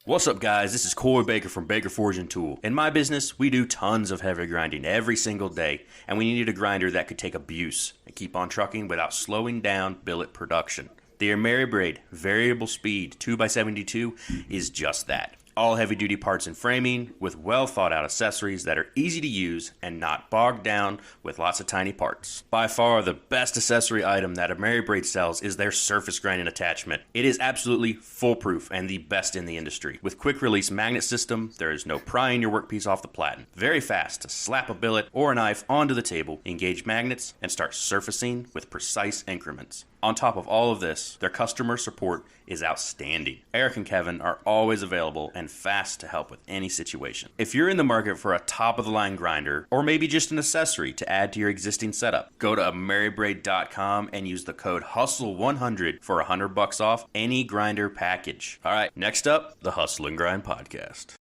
What's up, guys? This is Corey Baker from Baker Forge and Tool. In my business, we do tons of heavy grinding every single day, and we needed a grinder that could take abuse and keep on trucking without slowing down billet production. The Ameribraid variable speed 2x72 is just that. All heavy-duty parts and framing with well-thought-out accessories that are easy to use and not bogged down with lots of tiny parts. By far, the best accessory item that Ameribraid sells is their surface grinding attachment. It is absolutely foolproof and the best in the industry. With quick-release magnet system, there is no prying your workpiece off the platen. Very fast to slap a billet or a knife onto the table, engage magnets, and start surfacing with precise increments. On top of all of this, their customer support is outstanding. Eric and Kevin are always available and fast to help with any situation. If you're in the market for a top-of-the-line grinder, or maybe just an accessory to add to your existing setup, go to ameribraid.com and use the code HUSTLE100 for $100 off any grinder package. All right, next up, the Hustle and Grind podcast.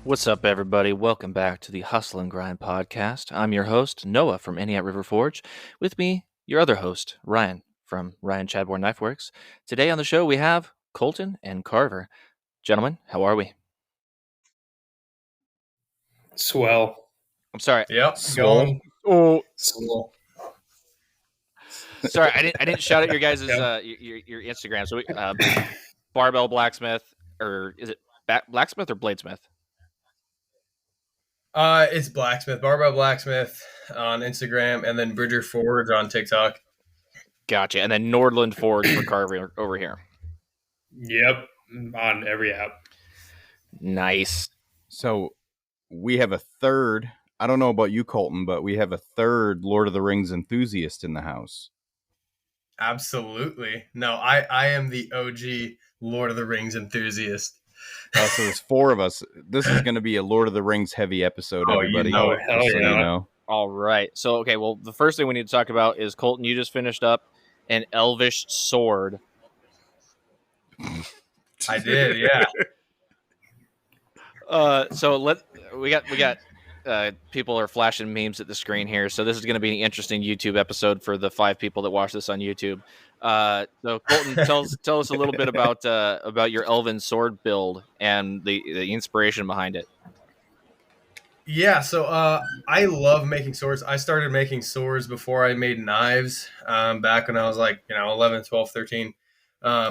What's up, everybody? Welcome back to the Hustle and Grind podcast. I'm your host, Noah from Antioch River Forge. With me, your other host, Ryan from Ryan Chadbourne Knife Works. Today on the show, we have Colton and Carver. Gentlemen, how are we? Swell. I'm sorry. Yep. Swell. Oh, Swell. sorry. I didn't shout out your guys' your Instagram. So, Barbell Blacksmith, or is it Blacksmith or Bladesmith? It's Blacksmith, Barbell Blacksmith on Instagram, and then Bridger Forge on TikTok. Gotcha. And then Nordland Forge for Carver over here. Yep. On every app. Nice. So we have a third, I don't know about you, Colton, but we have a third Lord of the Rings enthusiast in the house. Absolutely. No, I am the OG Lord of the Rings enthusiast. So there's four of us. This is going to be a Lord of the Rings heavy episode, everybody. You know it. Hell Just so yeah. you know. All right. So, okay, well, the first thing we need to talk about is, Colton, you just finished up an Elvish sword. I did, yeah. So we got people are flashing memes at the screen here. So this is going to be an interesting YouTube episode for the 5 people that watch this on YouTube. So Colton, tell us a little bit about your elven sword build and the inspiration behind it. Yeah, so I love making swords. I started making swords before I made knives, back when I was 11, 12, 13,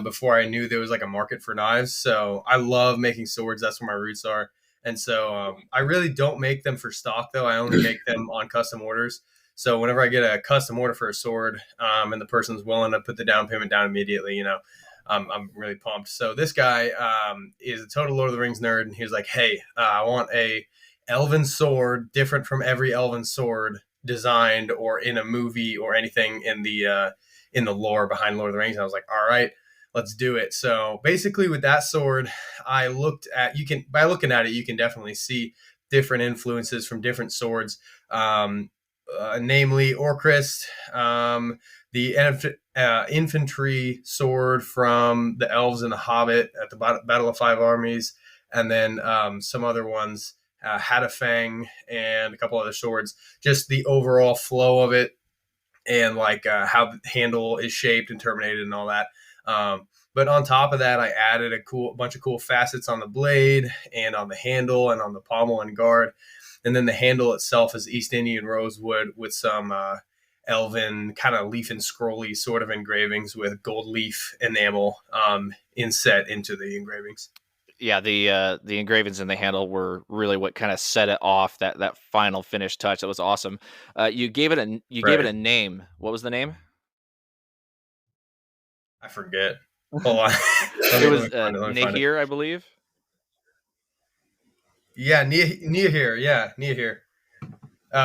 before I knew there was a market for knives. So I love making swords. That's where my roots are. And so I really don't make them for stock, though. I only make them on custom orders. So whenever I get a custom order for a sword, and the person's willing to put the down payment down immediately, I'm really pumped. So this guy is a total Lord of the Rings nerd, and he was like, "Hey, I want a elven sword different from every elven sword designed or in a movie or anything in the lore behind Lord of the Rings." And I was like, "All right, let's do it." So basically, with that sword, by looking at it, you can definitely see different influences from different swords. Namely Orcrist, the infantry sword from the elves and the Hobbit at the Battle of Five Armies, and then some other ones, Hadafang and a couple other swords. Just the overall flow of it, and how the handle is shaped and terminated and all that. But on top of that, I added a bunch of cool facets on the blade and on the handle and on the pommel and guard. And then the handle itself is East Indian rosewood with some elven kind of leaf and scrolly sort of engravings with gold leaf enamel inset into the engravings. Yeah, the engravings in the handle were really what kind of set it off, that final finish touch. That was awesome. You gave it a name. What was the name? I forget. Hold on. It was Nahir, I believe. Yeah, Nahir. Yeah, Nahir.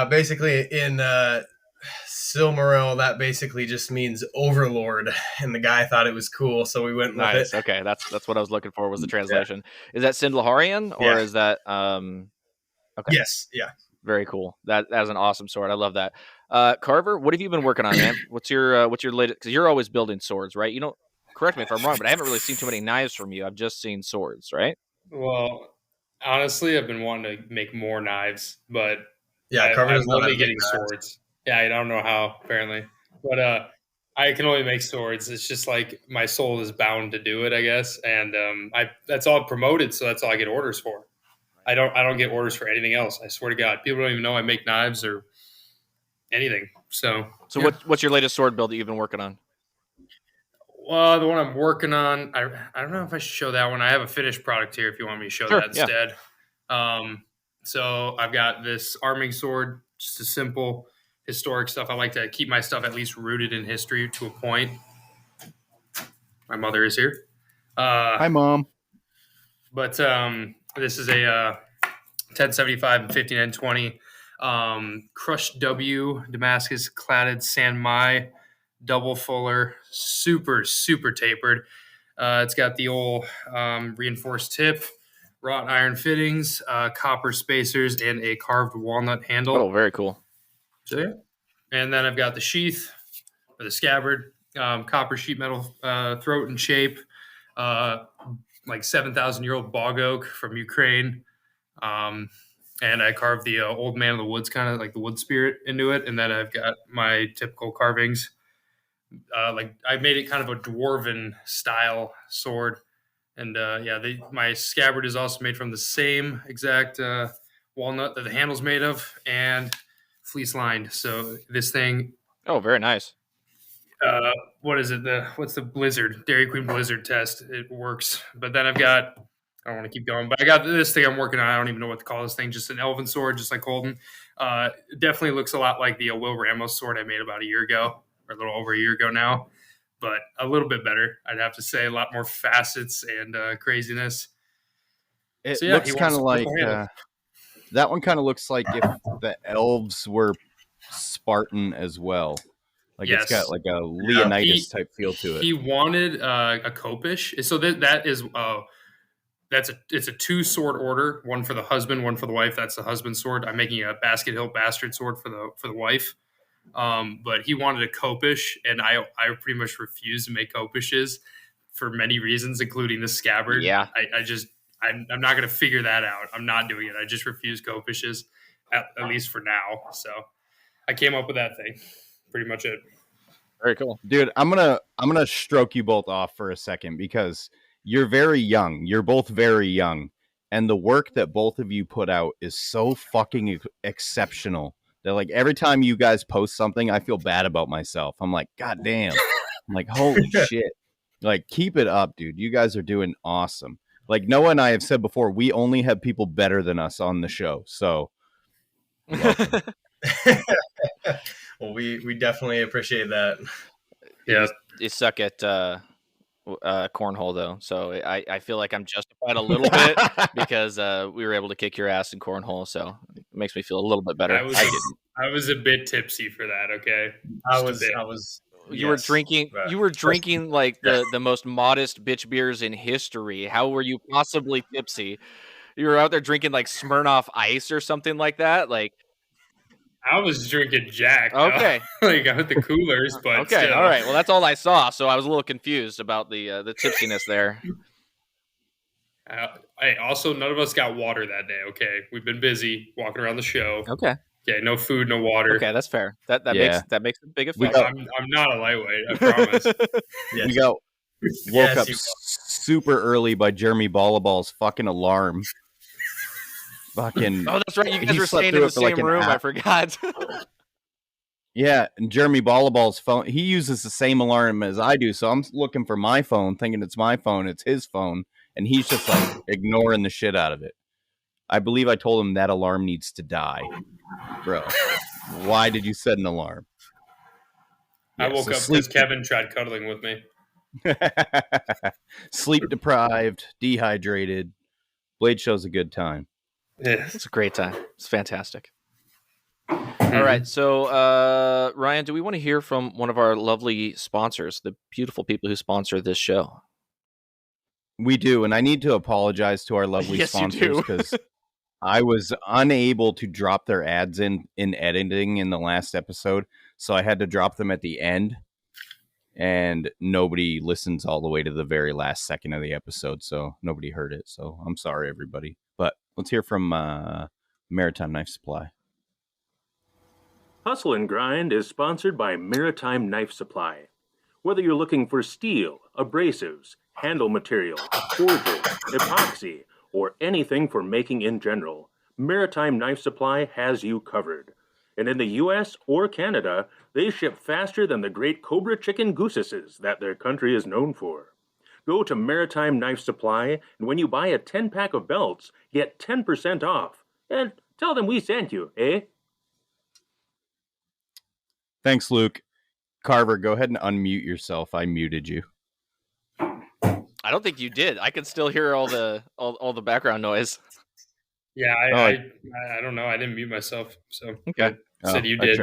Basically, in Silmaril, that basically just means overlord, and the guy thought it was cool, so we went with it. Okay, that's what I was looking for, was the translation. Yeah. Is that Sindlaharian, or is that okay? Yes, yeah. Very cool. That's an awesome sword. I love that. Carver, what have you been working on, man? What's your latest? Because you're always building swords, right? Correct me if I'm wrong, but I haven't really seen too many knives from you. I've just seen swords, right? Well, honestly, I've been wanting to make more knives, but Yeah, Carver I'm does not only have getting knives. swords. Yeah, I don't know how, apparently. But I can only make swords. It's just like my soul is bound to do it, I guess. And that's all promoted, so that's all I get orders for. I don't get orders for anything else. I swear to God. People don't even know I make knives or anything. So yeah. what's your latest sword build that you've been working on? Well, the one I'm working on, I don't know if I should show that one. I have a finished product here if you want me to show Sure, that yeah. instead. So I've got this arming sword, just a simple historic stuff. I like to keep my stuff at least rooted in history to a point. My mother is here. Hi, Mom. But this is a 1075 and 5920 crushed W Damascus cladded San Mai double fuller, super tapered. It's got the old reinforced tip, wrought iron fittings, copper spacers, and a carved walnut handle. Oh, very cool. So yeah, and then I've got the sheath or the scabbard, copper sheet metal throat and shape, like 7,000-year-old bog oak from Ukraine. And I carved the old man of the woods, kind of like the wood spirit into it. And then I've got my typical carvings. Like I made it kind of a dwarven style sword. And my scabbard is also made from the same exact walnut that the handle's made of and fleece lined. So this thing, Oh, very nice. what is it? What's the Blizzard? Dairy Queen Blizzard test. It works. But then I've got, I don't want to keep going, but I got this thing I'm working on. I don't even know what to call this thing. Just an elven sword, just like Colton. It definitely looks a lot like the Will Ramos sword I made about a year ago, or a little over a year ago now, but a little bit better. I'd have to say a lot more facets and craziness. It So, yeah, looks he kind of wants like purple handle. that one. Kind of looks like if the elves were Spartan as well. Like Yes. it's got like a Leonidas type feel to it. He wanted a copish. So that is it's a 2 sword order, one for the husband, one for the wife. That's the husband's sword. I'm making a Basket Hill Bastard sword for the wife. But he wanted a copish, and I pretty much refused to make copishes for many reasons, including the scabbard. Yeah. I'm not going to figure that out. I'm not doing it. I just refuse copishes, at least for now. So I came up with that thing. Pretty much it. Very cool. Dude, I'm gonna stroke you both off for a second because you're very young. You're both very young, and the work that both of you put out is so fucking exceptional that like every time you guys post something, I feel bad about myself. I'm like, God damn. I'm like, holy shit. Like, keep it up, dude. You guys are doing awesome. Like Noah and I have said before, we only have people better than us on the show. So Well, we definitely appreciate that. Yeah. You suck at cornhole though, so I feel like I'm justified a little bit because we were able to kick your ass in cornhole, so it makes me feel a little bit better. I was a bit tipsy for that. Okay, I was. You were drinking. You were drinking like the most modest bitch beers in history. How were you possibly tipsy? You were out there drinking like Smirnoff Ice or something like that. Like I was drinking Jack. Okay, like I with the coolers, but okay, still. all right. Well, that's all I saw, so I was a little confused about the tipsiness there. Hey, also none of us got water that day. Okay, we've been busy walking around the show. Okay, no food, no water. okay, that's fair. That Yeah. makes a big effect. I'm not a lightweight. I promise. Yes. we got woke up you- super early by Jeremy Ballaball's fucking alarm. Fucking Oh, that's right. You guys He were slept staying in through the it for like same an room. I hour. forgot. Yeah, and Jeremy Ballaball's phone, he uses the same alarm as I do, so I'm looking for my phone, thinking it's my phone, it's his phone, and he's just like ignoring the shit out of it. I believe I told him that alarm needs to die. Bro, why did you set an alarm? I Yeah, woke so up because Kevin tried cuddling with me. Sleep deprived, dehydrated. Blade Show's a good time. Yeah. It's a great time. It's fantastic. All right. So, Ryan, do we want to hear from one of our lovely sponsors, the beautiful people who sponsor this show? We do, and I need to apologize to our lovely Yes, you sponsors do. because I was unable to drop their ads in editing in the last episode, so I had to drop them at the end, and nobody listens all the way to the very last second of the episode, so nobody heard it. So I'm sorry, everybody. But let's hear from Maritime Knife Supply. Hustle and Grind is sponsored by Maritime Knife Supply. Whether you're looking for steel, abrasives, handle material, forges, epoxy, or anything for making in general, Maritime Knife Supply has you covered. And in the US or Canada, they ship faster than the great Cobra chicken goosesses that their country is known for. Go to Maritime Knife Supply, and when you buy a 10-pack of belts, get 10% off. And tell them we sent you, eh? Thanks, Luke. Carver, go ahead and unmute yourself. I muted you. I don't think you did. I could still hear all the background noise. Yeah, I don't know. I didn't mute myself, so Okay. Said you did.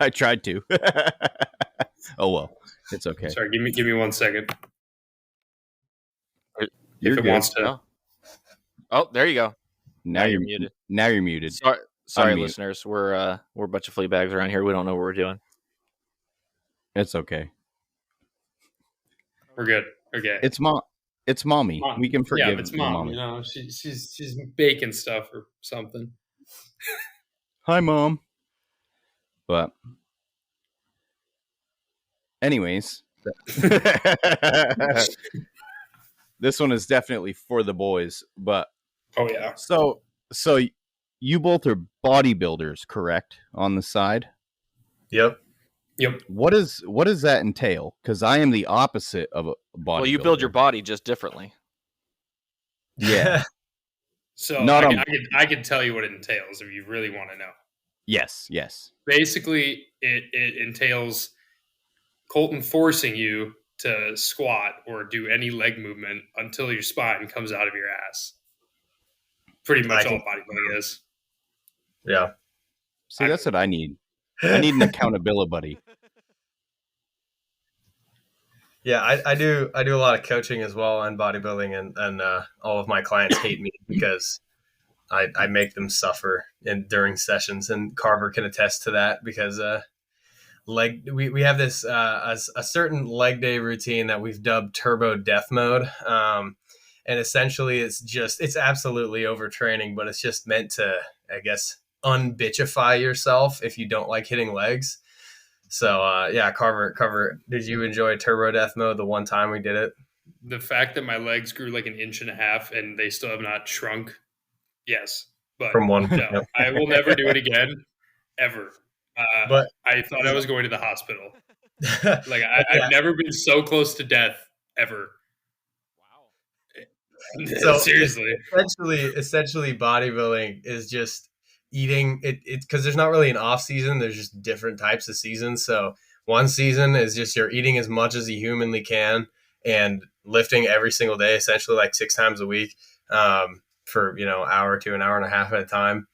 I tried to. Oh well, it's okay. Sorry, give me 1 second. You're if it good. wants to. Oh, there you go. Now you're muted. Now you're muted. Sorry, Unmute. listeners. We're a bunch of flea bags around here. We don't know what we're doing. It's okay. We're good. Okay. It's mommy. We can forgive. Yeah, it's mom. mommy. You know, she's baking stuff or something. Hi, Mom. But anyways, this one is definitely for the boys. But oh yeah. So you both are bodybuilders, correct? On the side. Yep. What does that entail? Because I am the opposite of a bodybuilder. Well, you build your body just differently. Yeah. So Not I can tell you what it entails if you really want to know. Yes. Basically, it entails Colton forcing you to squat or do any leg movement until your spine comes out of your ass. Pretty much all bodybuilding is. Yeah. See, that's what I need. I need an accountability buddy. Yeah, I do a lot of coaching as well and bodybuilding, and all of my clients hate me because I make them suffer during sessions, and Carver can attest to that because we have this a certain leg day routine that we've dubbed Turbo Death Mode, and essentially it's absolutely overtraining, but it's just meant to, I guess, unbitchify yourself if you don't like hitting legs. So yeah, Carver, did you enjoy Turbo Death Mode the one time we did it? The fact that my legs grew like 1.5 inches and they still have not shrunk, yes. But From one, no, I will never do it again, ever. But I thought I was going to the hospital. Like I've never been so close to death ever. Wow. So seriously, essentially, bodybuilding is just eating it because there's not really an off season. There's just different types of seasons. So one season is just you're eating as much as you humanly can and lifting every single day, essentially like 6 times a week, for hour to an hour and a half at a time,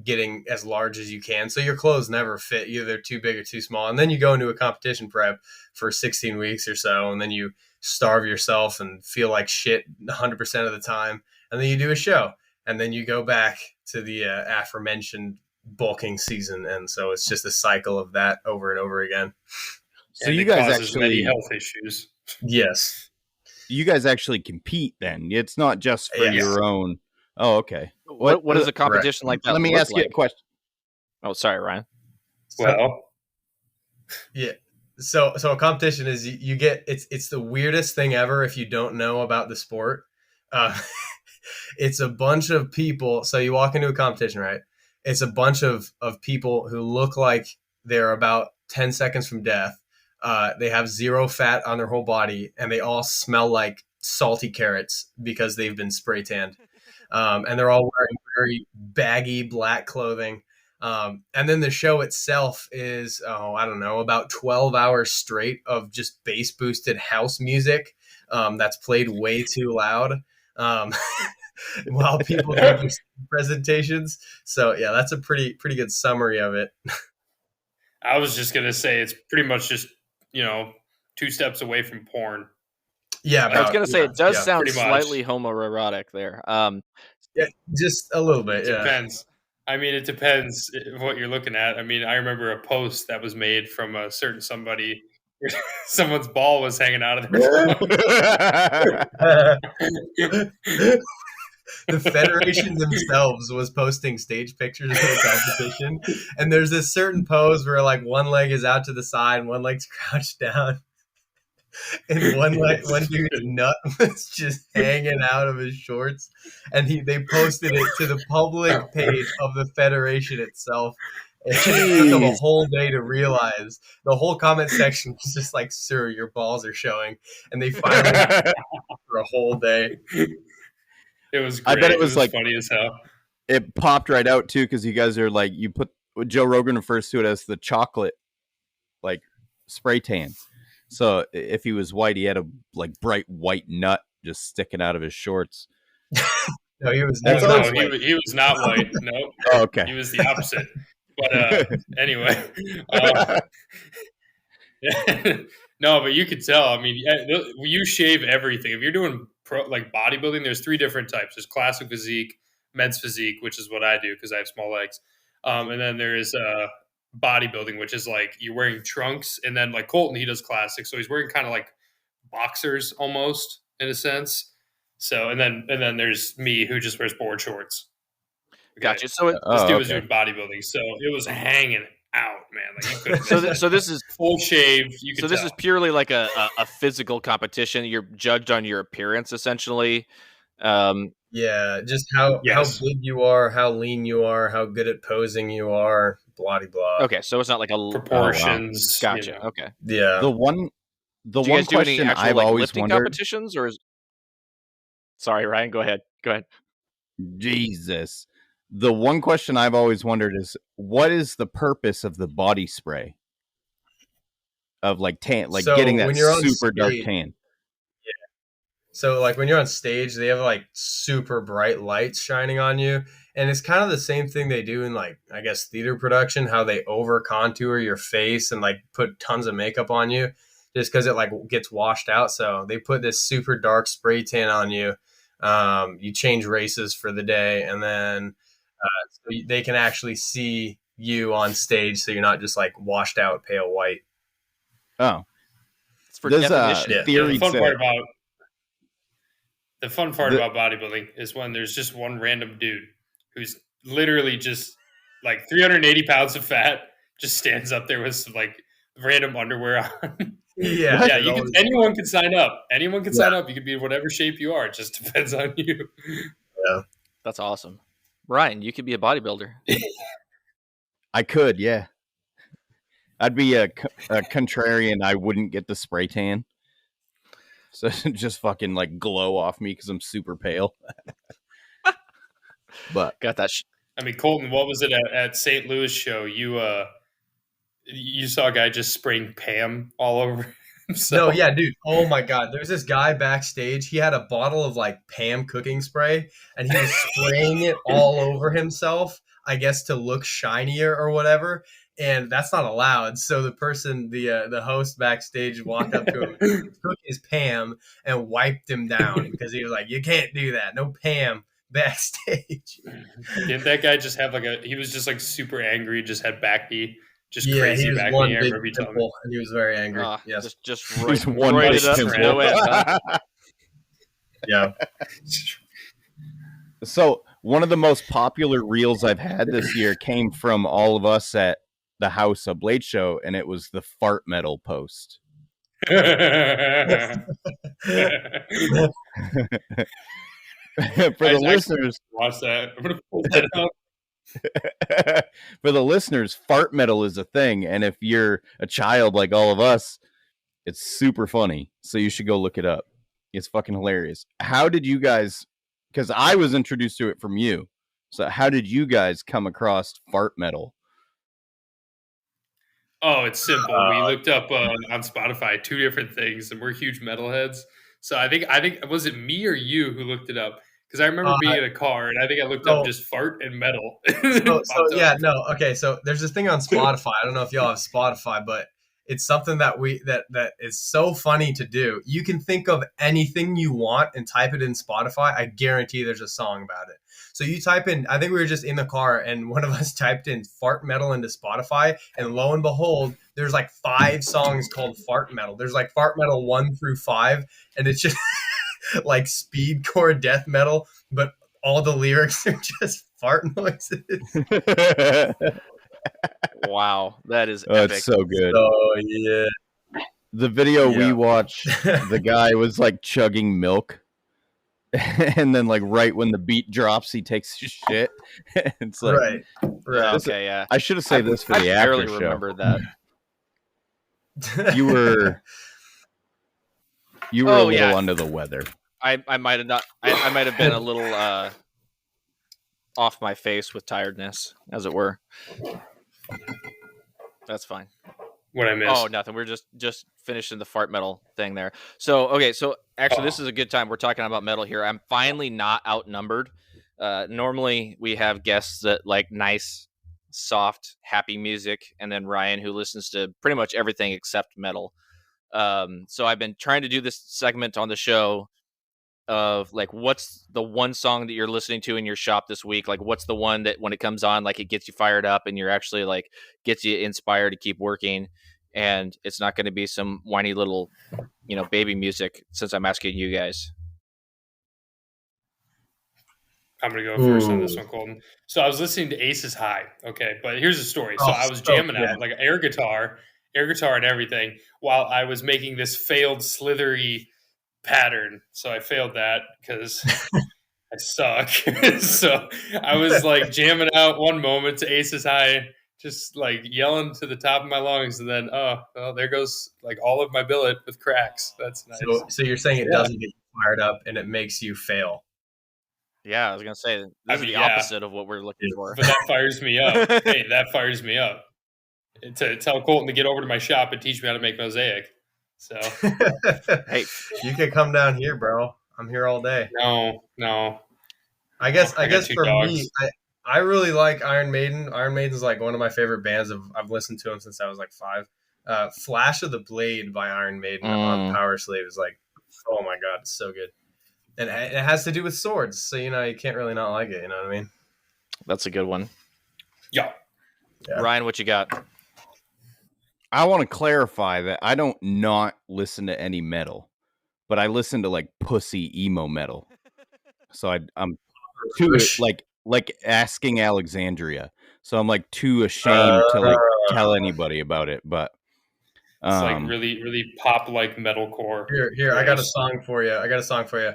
getting as large as you can. So your clothes never fit. Either they're too big or too small. And then you go into a competition prep for 16 weeks or so, and then you starve yourself and feel like shit 100% of the time. And then you do a show, and then you go back to the aforementioned bulking season. And so it's just a cycle of that over and over again. So and you it guys causes actually many health issues. Yes. You guys actually compete then. It's not just for your own. Oh, okay. What does a competition like that Let me look ask you a like? question. Oh, sorry, Ryan. Well, yeah. So a competition is you get it's the weirdest thing ever if you don't know about the sport. It's a bunch of people. So you walk into a competition, right? It's a bunch of people who look like they're about 10 seconds from death. They have 0 fat on their whole body, and they all smell like salty carrots because they've been spray tanned. And they're all wearing very baggy black clothing. And then the show itself is, I don't know, about 12 hours straight of just bass boosted house music that's played way too loud while people do their presentations. So yeah, that's a pretty good summary of it. I was just going to say it's pretty much just, 2 steps away from porn. Yeah, I was going to say it does sound pretty much. slightly homoerotic there. Yeah, just a little bit. It depends. I mean, it depends what you're looking at. I mean, I remember a post that was made from a certain somebody. Someone's ball was hanging out of their The Federation themselves was posting stage pictures of the competition, and there's this certain pose where like one leg is out to the side, one leg's crouched down, and one dude's nut was just hanging out of his shorts, and they posted it to the public page of the Federation itself. And it took them a whole day to realize. The whole comment section was just like, "Sir, your balls are showing," and they finally for a whole day. It was great. I bet it was like funny as hell. It popped right out too because you guys are like, you put Joe Rogan refers to it as the chocolate like spray tan. So if he was white, he had a like bright white nut just sticking out of his shorts. No, he was No, not. he was not white. No. Oh, okay. He was the opposite. But anyway. No, but you could tell. I mean, you shave everything. If you're doing like bodybuilding, there's 3 different types. There's classic physique, men's physique, which is what I do because I have small legs. And then there is bodybuilding, which is like you're wearing trunks. And then like Colton, he does classic. So he's wearing kind of like boxers almost in a sense. So, and then there's me who just wears board shorts. Okay. Gotcha. So this dude was doing bodybuilding. So it was hanging out, man. Like you couldn't. So this is full shave. You could this is purely like a physical competition. You're judged on your appearance, essentially. Yeah, just how big you are, how lean you are, how good at posing you are, blah blah. Okay, so it's not like a proportions. Oh, wow. Gotcha. You know. Okay. Yeah. The one do you guys do any question actual, I've like, always lifting wondered. Competitions or is... Sorry, Ryan. Go ahead. Jesus. The one question I've always wondered is, what is the purpose of the body spray? Of like tan, like getting that super dark tan. Yeah. So like when you're on stage, they have like super bright lights shining on you. And it's kind of the same thing they do in like, I guess, theater production, how they over contour your face and like put tons of makeup on you just because it like gets washed out. So they put this super dark spray tan on you. You change races for the day, and then so they can actually see you on stage, so you're not just like washed out pale white. Oh, it's for definition. Theory. The fun part about bodybuilding is when there's just one random dude who's literally just like 380 pounds of fat, just stands up there with some like random underwear on. Yeah. Anyone can sign up. Anyone can sign up. You can be in whatever shape you are. It just depends on you. Yeah. That's awesome. Ryan, you could be a bodybuilder. I could, yeah. I'd be a contrarian. I wouldn't get the spray tan. So just fucking like glow off me because I'm super pale. But got that. I mean, Colton, what was it at St. Louis show? You saw a guy just spraying Pam all over himself. No, yeah, dude. Oh my God. There's this guy backstage. He had a bottle of like Pam cooking spray and he was spraying it all over himself, I guess to look shinier or whatever. And that's not allowed. So the person, the host backstage walked up to him, took his Pam and wiped him down because he was like, you can't do that. No Pam backstage. Didn't that guy just have he was just like super angry, just had backpee? Just yeah, crazy he was back one in big the pimple, and he was very angry. Yes, just one big pimple. Yeah. So one of the most popular reels I've had this year came from all of us at the House of Blade Show, and it was the fart metal post. For the listeners, watch that. I'm gonna pull that up. For the listeners, fart metal is a thing, and if you're a child like all of us, it's super funny. So you should go look it up. It's fucking hilarious. How did you guys? Because I was introduced to it from you. So how did you guys come across fart metal? Oh, it's simple. We looked up on Spotify 2 different things, and we're huge metalheads. So I think was it me or you who looked it up? Because I remember being in a car, and I think I looked up just fart and metal. Okay. So there's this thing on Spotify. I don't know if y'all have Spotify, but it's something that that is so funny to do. You can think of anything you want and type it in Spotify. I guarantee there's a song about it. So you type in, I think we were just in the car and one of us typed in fart metal into Spotify, and lo and behold, there's like 5 songs called fart metal. There's like fart metal 1 through 5, and it's just like speedcore death metal, but all the lyrics are just fart noises. Wow, that is Oh, epic. it's so good. Oh yeah. The video we Yeah. watched, the guy was like chugging milk, and then like right when the beat drops, he takes his shit. It's like, Right. Right. Okay, yeah. I should have saved this for the I barely after show. remember that. You were a Oh, little yeah. under the weather. I might have not. I might have been a little off my face with tiredness, as it were. That's fine. What I missed? Oh, nothing. We're just finishing the fart metal thing there. So okay, so actually, this is a good time. We're talking about metal here. I'm finally not outnumbered. Normally, we have guests that like nice, soft, happy music, and then Ryan, who listens to pretty much everything except metal. So I've been trying to do this segment on the show of like, what's the one song that you're listening to in your shop this week? Like, what's the one that when it comes on, like it gets you fired up and you're actually like gets you inspired to keep working. And it's not going to be some whiny little, baby music, since I'm asking you guys. I'm going to go first on this one, Colton. So I was listening to Aces High. Okay. But here's the story. So Oh, I was so jamming good. out like air guitar and everything while I was making this failed slithery pattern. So I failed that because I suck. So I was like jamming out one moment to Aces High, just like yelling to the top of my lungs, and then there goes like all of my billet with cracks. That's nice. So you're saying it doesn't get you fired up and it makes you fail. Yeah, I was gonna say this is the opposite of what we're looking for. But that fires me up. Hey, that fires me up. To tell Colton to get over to my shop and teach me how to make mosaic. So Hey, you can come down here, bro. I'm here all day. No. I guess got two for dogs. me, I really like Iron Maiden. Iron Maiden's like one of my favorite bands. I've listened to them since I was like 5. Flash of the Blade by Iron Maiden on Power Slave is like, oh my god, it's so good. And it has to do with swords, so you can't really not like it. You know what I mean? that's a good one. Yeah. Ryan, what you got? I want to clarify that I don't not listen to any metal, but I listen to like pussy emo metal. So I'm too like asking Alexandria. So I'm like too ashamed to like tell anybody about it. But It's like really, really pop like metalcore. Here, I got a song for you.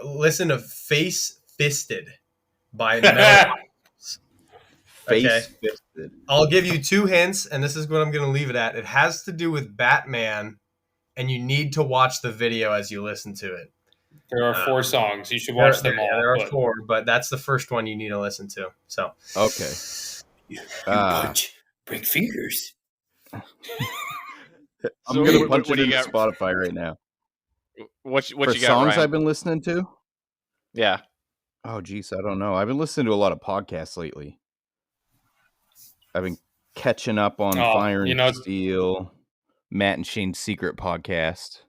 Listen to Face Fisted by Metal. Face Fisted. I'll give you 2 hints, and this is what I'm going to leave it at. It has to do with Batman, and you need to watch the video as you listen to it. There are 4 songs. You should watch them all. There are 4, but that's the first one you need to listen to. So okay. You punch, break fingers. I'm gonna punch it into Spotify right now. What you got, songs Ryan? I've been listening to? Yeah. Oh geez, I don't know. I've been listening to a lot of podcasts lately. I've been catching up on Fire and Steel, Matt and Shane's Secret podcast.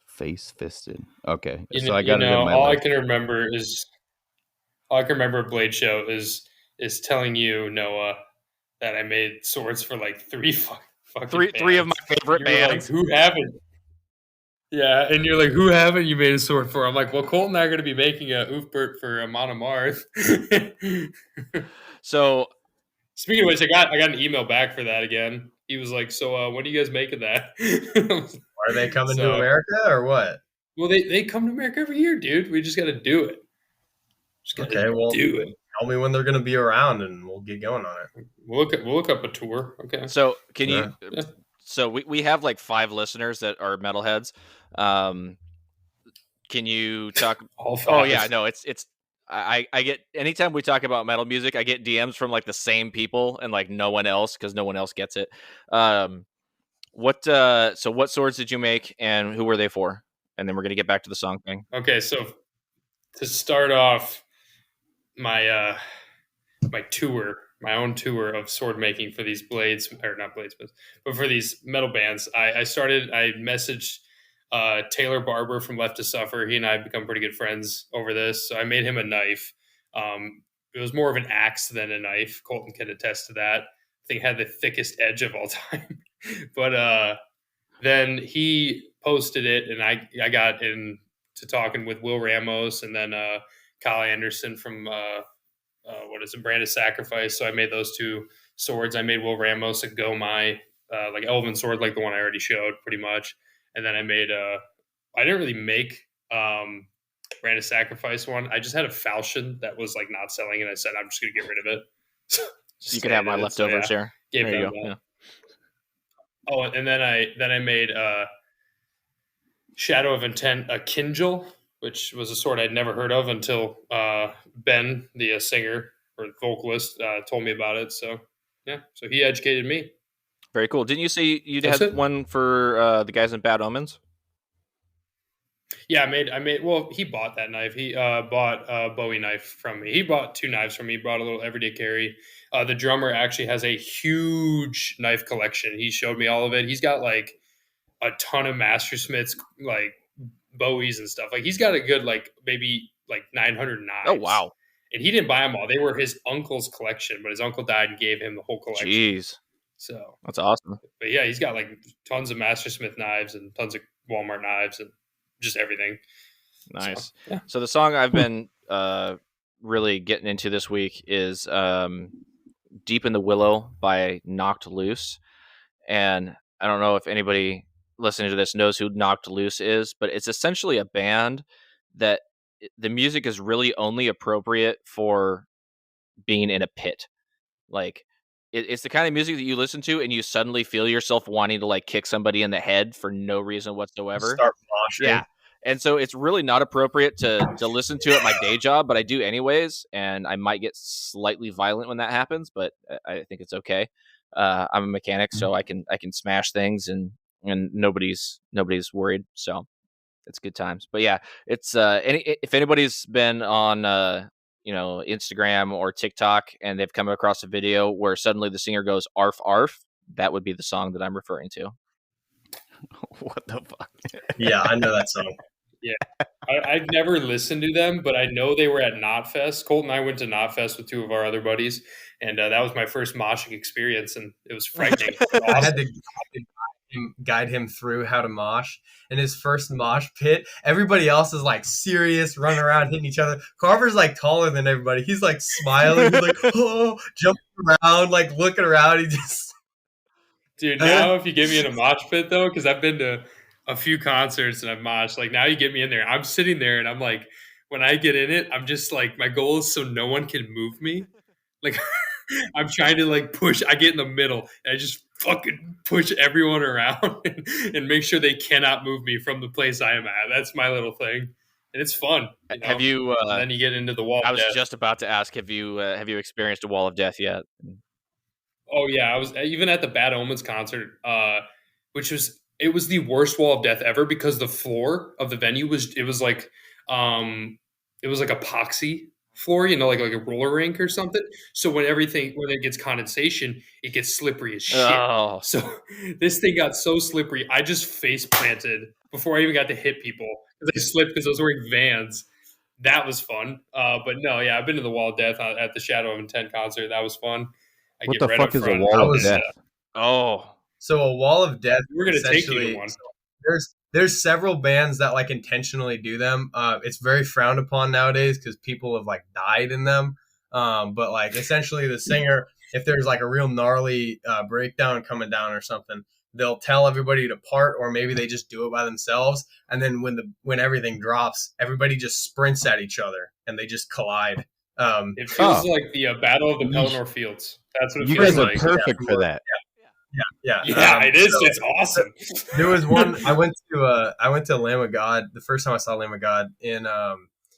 Face Fisted. Okay, so I got it in my all life. I can remember of Blade Show is telling you, Noah, that I made swords for like 3 fucking three of my favorite bands. Like, who haven't? Yeah, and you're like, who haven't you made a sword for? I'm like, well, Colt and I are going to be making a Oofbert for Amon Amarth. So, speaking of which, I got an email back for that again. He was like, so when are you guys making that? Are they coming to America or what? Well, they come to America every year, dude. We just got to do it. Do it. Tell me when they're going to be around, and we'll get going on it. We'll look up a tour. Okay. So can you? So we have like 5 listeners that are metalheads. Can you talk? All 5. Oh yeah, no, it's. I get anytime we talk about metal music, I get DMs from like the same people and like no one else because no one else gets it. So what swords did you make and who were they for? And then we're gonna get back to the song thing. Okay, so to start off, my own tour of sword making for these blades, or not blades, but for these metal bands, I messaged Taylor Barber from Left to Suffer. He and I have become pretty good friends over this. So I made him a knife. It was more of an axe than a knife. Colton can attest to that. I think it had the thickest edge of all time. But then he posted it, and I got into talking with Will Ramos and then Kyle Anderson from Brand of Sacrifice. So I made those two swords. I made Will Ramos a Gomai, like elven sword, like the one I already showed, pretty much. And then I made I didn't really make Brand of Sacrifice one. I just had a falchion that was like not selling, and I said I'm just gonna get rid of it. You can have my leftovers here. There you go. Yeah. Oh, and then I made Shadow of Intent, a Kinjal, which was a sword I'd never heard of until Ben, the singer or vocalist, told me about it. So yeah, so he educated me. Very cool. Didn't you say you had one for the guys in Bad Omens? Yeah, I made. Well, he bought that knife. He bought a Bowie knife from me. He bought 2 knives from me. He bought a little everyday carry. The drummer actually has a huge knife collection. He showed me all of it. He's got like a ton of Mastersmiths, like Bowies and stuff. Like he's got a good maybe 900 knives. Oh wow! And he didn't buy them all. They were his uncle's collection, but his uncle died and gave him the whole collection. Jeez. So that's awesome. But yeah, he's got like tons of Mastersmith knives and tons of Walmart knives and just everything. Nice. So, yeah. So the song I've been really getting into this week is Deep in the Willow by Knocked Loose. And I don't know if anybody listening to this knows who Knocked Loose is, but it's essentially a band that the music is really only appropriate for being in a pit. Like it's the kind of music that you listen to and you suddenly feel yourself wanting to like kick somebody in the head for no reason whatsoever. Start moshing. Yeah. And so it's really not appropriate to listen to at my day job, but I do anyways. And I might get slightly violent when that happens, but I think it's okay. I'm a mechanic, so I can smash things and nobody's worried. So it's good times. But yeah, it's if anybody's been on Instagram or TikTok and they've come across a video where suddenly the singer goes arf arf, that would be the song that I'm referring to. What the fuck? Yeah, I know that song. Yeah, I've never listened to them, but I know they were at Knotfest. Colton and I went to Knotfest with 2 of our other buddies, and that was my first moshing experience, and it was frightening. Awesome. I had to guide him through how to mosh. In his first mosh pit, everybody else is like serious, running around, hitting each other. Carver's like taller than everybody. He's like smiling. He's like, oh, jumping around, like looking around. He just... Dude, now if you get me in a mosh pit, though, because I've been to a few concerts and I've moshed, like now you get me in there. I'm sitting there and I'm like, when I get in it, I'm just like, my goal is so no one can move me. Like I'm trying to like push. I get in the middle and I just fucking push everyone around and make sure they cannot move me from the place I am at. That's my little thing. And it's fun. You know? Have you? And then you get into the wall. I was just about to ask, have you experienced a wall of death yet? Oh yeah, I was even at the Bad Omens concert, which was the worst wall of death ever because the floor of the venue was like epoxy floor, like a roller rink or something. So when it gets condensation, it gets slippery as shit. Oh. So this thing got so slippery, I just face planted before I even got to hit people because I slipped because I was wearing Vans. That was fun. But no, yeah, I've been to the Wall of Death at the Shadow of Intent concert. That was fun. What the fuck is a wall of death? So a wall of death. We're gonna take you to one. There's several bands that like intentionally do them. It's very frowned upon nowadays because people have like died in them. But like essentially the singer, if there's like a real gnarly breakdown coming down or something, they'll tell everybody to part, or maybe they just do it by themselves. And then when everything drops, everybody just sprints at each other and they just collide. It feels like the Battle of the Pelennor Fields. That's what it you feels guys are like. perfect for that. Yeah, it is. So, it's awesome. There was one I went to Lamb of God the first time I saw Lamb of God in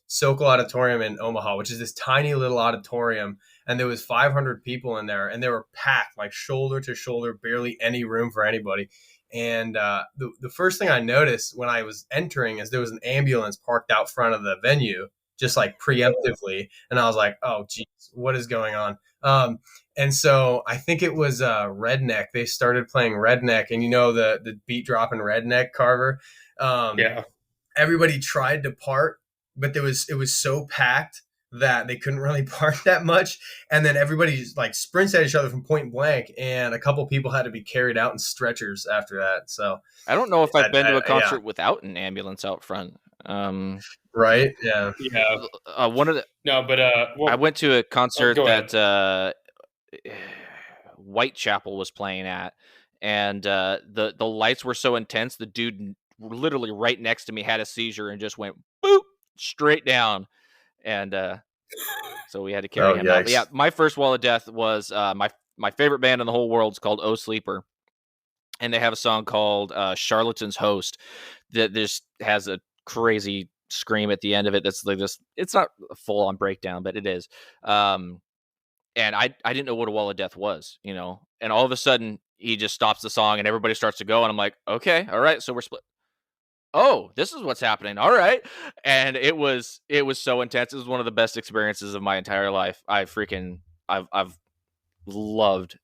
Sokol Auditorium in Omaha, which is this tiny little auditorium, and there was 500 people in there, and they were packed like shoulder to shoulder, barely any room for anybody. And the first thing I noticed when I was entering is there was an ambulance parked out front of the venue, just like preemptively, and I was like, oh geez, what is going on? And so I think it was Redneck. They started playing Redneck, and the beat drop in Redneck, Carver. Yeah. Everybody tried to part, but it was so packed that they couldn't really park that much. And then everybody like sprints at each other from point blank, and a couple people had to be carried out in stretchers after that. So I don't know if I've been to a concert without an ambulance out front. Right? Yeah. One of the I went to a concert that Whitechapel was playing at, and the lights were so intense, the dude literally right next to me had a seizure and just went boop straight down, and so we had to carry him out. But yeah, my first wall of death was my favorite band in the whole world is called Oh Sleeper, and they have a song called Charlatan's Host that just has a crazy scream at the end of it that's like this. It's not a full on breakdown, but it is. And I didn't know what a wall of death was, you know, and all of a sudden he just stops the song and everybody starts to go, and I'm like, okay, all right, so we're split. Oh, this is what's happening. All right. And it was so intense. It was one of the best experiences of my entire life. I've loved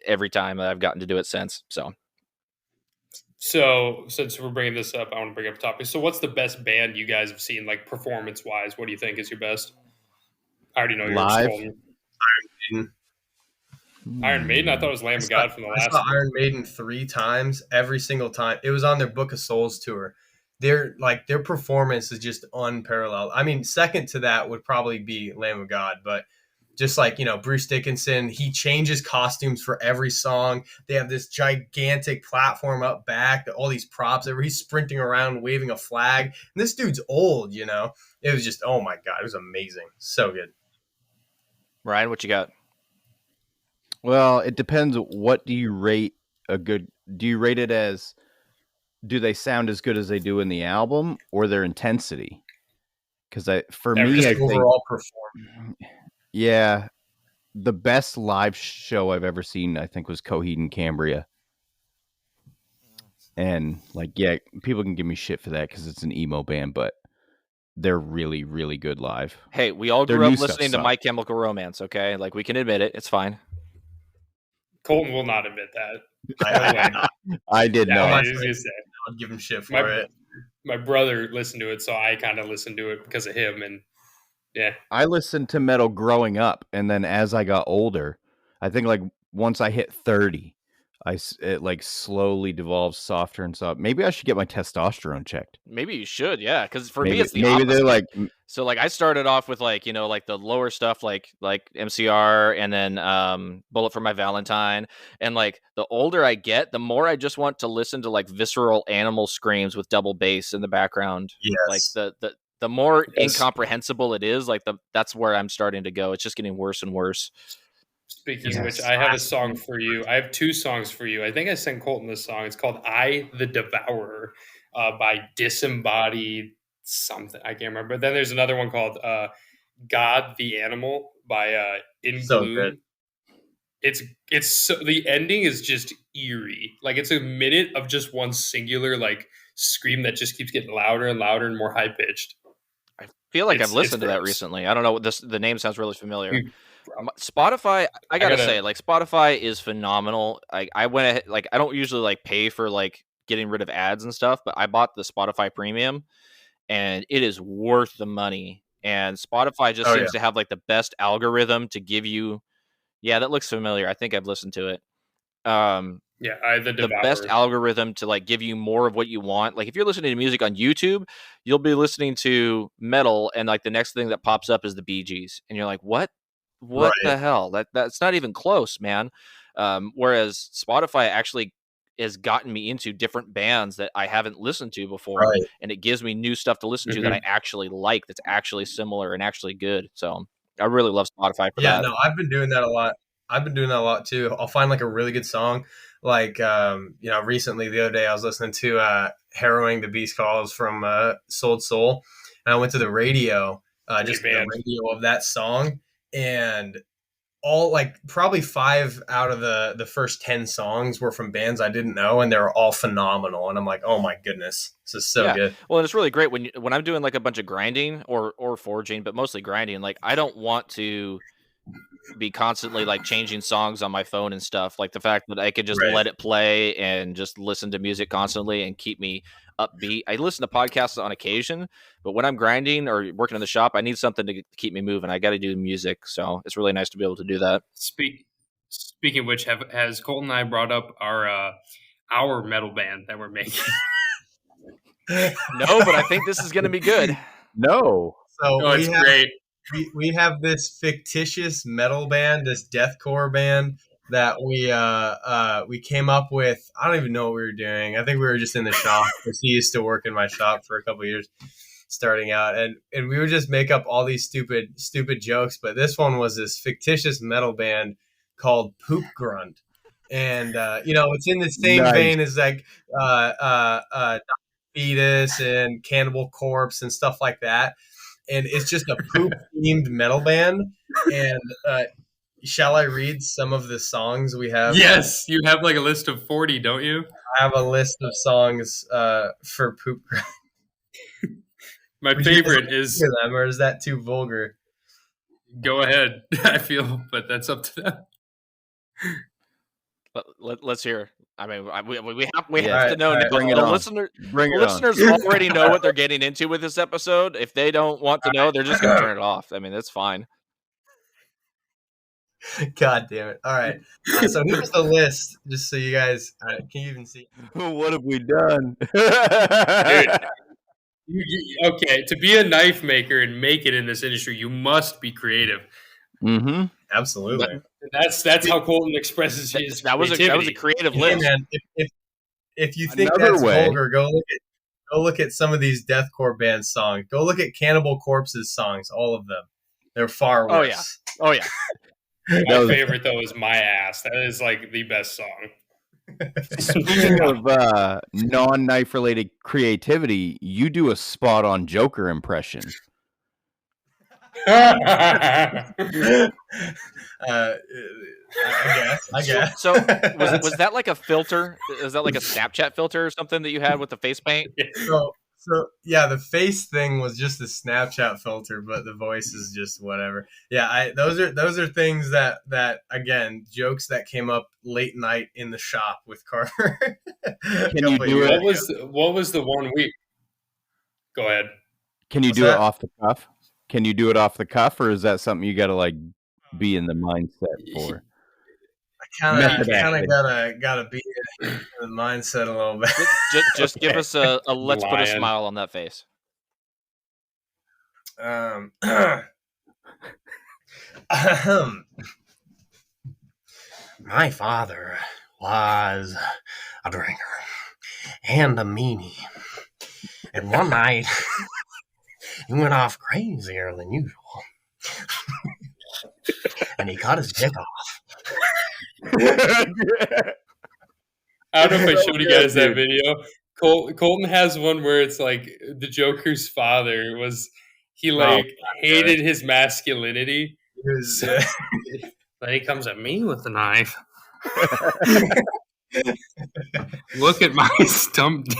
every time that I've gotten to do it since. So since we're bringing this up, I want to bring up a topic. So what's the best band you guys have seen, like performance wise? What do you think is your best? I already know live. Iron Maiden. Iron Maiden. I thought it was Lamb of God from the last. I saw Iron Maiden 3 times. Every single time, it was on their Book of Souls tour. Their performance is just unparalleled. I mean, second to that would probably be Lamb of God, but just like, you know, Bruce Dickinson, he changes costumes for every song. They have this gigantic platform up back, all these props. He's sprinting around waving a flag. And this dude's old, you know. It was just, oh my God, it was amazing. So good. Ryan, what you got? Well, it depends. What do you rate a good? Do you rate it as, do they sound as good as they do in the album, or their intensity? Because I think overall perform. Yeah, the best live show I've ever seen, I think, was Coheed and Cambria. And like, yeah, people can give me shit for that because it's an emo band, but they're really, really good live. Hey, we all grew up listening to My Chemical Romance, okay? Like, we can admit it. It's fine. Colton will not admit that. I did not. I'll give him shit for it. My brother listened to it, so I kind of listened to it because of him. And yeah, I listened to metal growing up, and then as I got older, I think like once I hit 30, it like slowly devolves softer and softer. Maybe I should get my testosterone checked. Maybe you should, yeah. Because for me, it's the opposite. They're like, so like I started off with like, you know, like the lower stuff, like MCR, and then Bullet for My Valentine. And like the older I get, the more I just want to listen to like visceral animal screams with double bass in the background. Yes. Like the more incomprehensible it is, like that's where I'm starting to go. It's just getting worse and worse. Speaking of which, I have a song for you. I have 2 songs for you. I think I sent Colton this song. It's called I the Devourer by Disembodied something. I can't remember. But then there's another one called God the Animal by In so Gloom. Good. It's so, the ending is just eerie. Like it's a minute of just one singular like scream that just keeps getting louder and louder and more high pitched. I feel like I've listened to that recently. I don't know. The name sounds really familiar. Spotify, I gotta say, like Spotify is phenomenal. I went ahead, like I don't usually like pay for like getting rid of ads and stuff, but I bought the Spotify Premium, and it is worth the money. And Spotify just seems to have like the best algorithm to give you. Yeah, that looks familiar. I think I've listened to it. The best algorithm to like give you more of what you want. Like if you're listening to music on YouTube, you'll be listening to metal, and like the next thing that pops up is the Bee Gees, and you're like, what the hell? That's not even close, man. Whereas Spotify actually has gotten me into different bands that I haven't listened to before, and it gives me new stuff to listen to that I actually like, that's actually similar and actually good. So I really love Spotify for that. Yeah, no, I've been doing that a lot too. I'll find like a really good song. Like, you know, recently the other day I was listening to Harrowing the Beast Calls from Sold Soul, and I went to the radio, just the radio of that song, and all like probably 5 out of the first 10 songs were from bands I didn't know, and they were all phenomenal. And I'm like, oh my goodness, this is so good. Well, and it's really great when I'm doing like a bunch of grinding or forging, but mostly grinding. Like I don't want to be constantly like changing songs on my phone and stuff. Like the fact that I could just Right. let it play and just listen to music constantly and keep me upbeat. I listen to podcasts on occasion, but when I'm grinding or working in the shop, I need something to keep me moving. I got to do music, so it's really nice to be able to do that. Speaking of which, has Colton and I brought up our metal band that we're making? No, but I think this is going to be good. No. So Oh, it's great. we have this fictitious metal band, this deathcore band that we came up with. I don't even know what we were doing. I think we were just in the shop because he used to work in my shop for a couple of years starting out, and we would just make up all these stupid jokes. But this one was this fictitious metal band called Poop Grunt, and it's in the same Nice. vein as like Fetus and Cannibal Corpse and stuff like that. And it's just a poop themed metal band. And shall I read some of the songs we have? Yes, you have like a list of 40, don't you? I have a list of songs for Poop Grunt. My favorite is Hear them, or is that too vulgar? Go ahead. I feel, but that's up to them. Let's hear. I mean, we Yeah. have to know. All right, bring it the on. listeners already know what they're getting into with this episode. If they don't want to know, they're just going to turn it off. I mean, that's fine. God damn it. All right. So here's the list, just so you guys can you even see? What have we done? Okay, to be a knife maker and make it in this industry, you must be creative. Mm-hmm. Absolutely. That's how Colton expresses his That was a creative Hey, list. man, if you think Another that's way- vulgar, go look at some of these deathcore band songs. Go look at Cannibal Corpse's songs, all of them. They're far Oh, worse. Oh yeah. My favorite though is My Ass. That is like the best song. Speaking of non-knife related creativity, you do a spot on Joker impression. I guess. So was that like a filter? Is that like a Snapchat filter or something that you had with the face paint? So yeah, the face thing was just a Snapchat filter, but the voice is just whatever. Yeah, those are things that again, jokes that came up late night in the shop with Carver. Can you do it? What was the one week? Go ahead. Can you What's do that? it off the cuff? Can you do it off the cuff, or is that something you got to like be in the mindset for? I Method kind acting. of gotta be in the mindset a little bit. Just give us a let's put a Lion. smile on that face. My father was a drinker and a meanie, and one night he went off crazier than usual, and he cut his dick off. I don't know if I showed you guys that video. Colton has one where it's like the Joker's father hated his masculinity. So, then he comes at me with the knife. Look at my stump dick.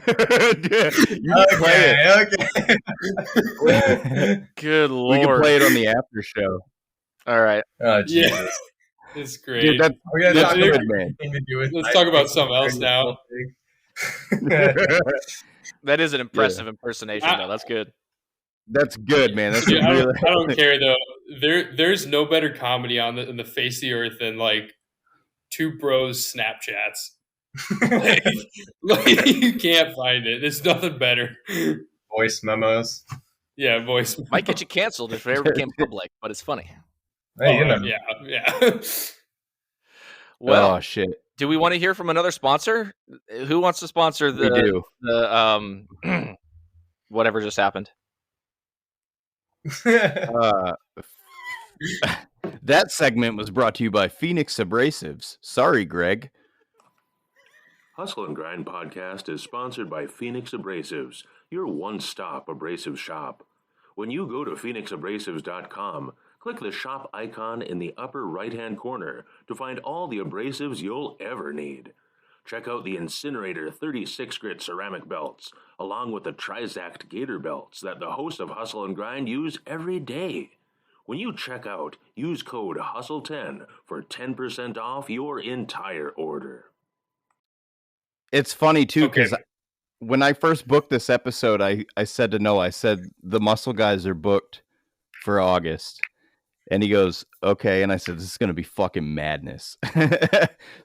You can play it. Good We lord. can play it on the after show. All right. Oh, Jesus. Yeah, it's great. Dude, that's We're gonna That's talk good, about man. anything to do with Let's talk about something else now. That is an impressive impersonation, though. That's good. That's good, man. That's Dude, I really. don't care though. There's no better comedy in the face of the earth than like two bros Snapchats. like you can't find it. There's nothing better. Voice memos. Yeah, voice. Might get you canceled if it ever became public, but it's funny. Hey, you know. Yeah. Well, Oh shit. do we want to hear from another sponsor? Who wants to sponsor We do. the whatever just happened? That segment was brought to you by Phoenix Abrasives. Sorry, Greg. Hustle and Grind podcast is sponsored by Phoenix Abrasives, your one-stop abrasive shop. When you go to phoenixabrasives.com, click the shop icon in the upper right-hand corner to find all the abrasives you'll ever need. Check out the Incinerator 36 grit ceramic belts, along with the Trizact Gator belts that the hosts of Hustle and Grind use every day. When you check out, use code HUSTLE10 for 10% off your entire order. It's funny too, Okay. because when I first booked this episode, I said to Noah, I said, the muscle guys are booked for August. And he goes, okay. And I said, this is going to be fucking madness. So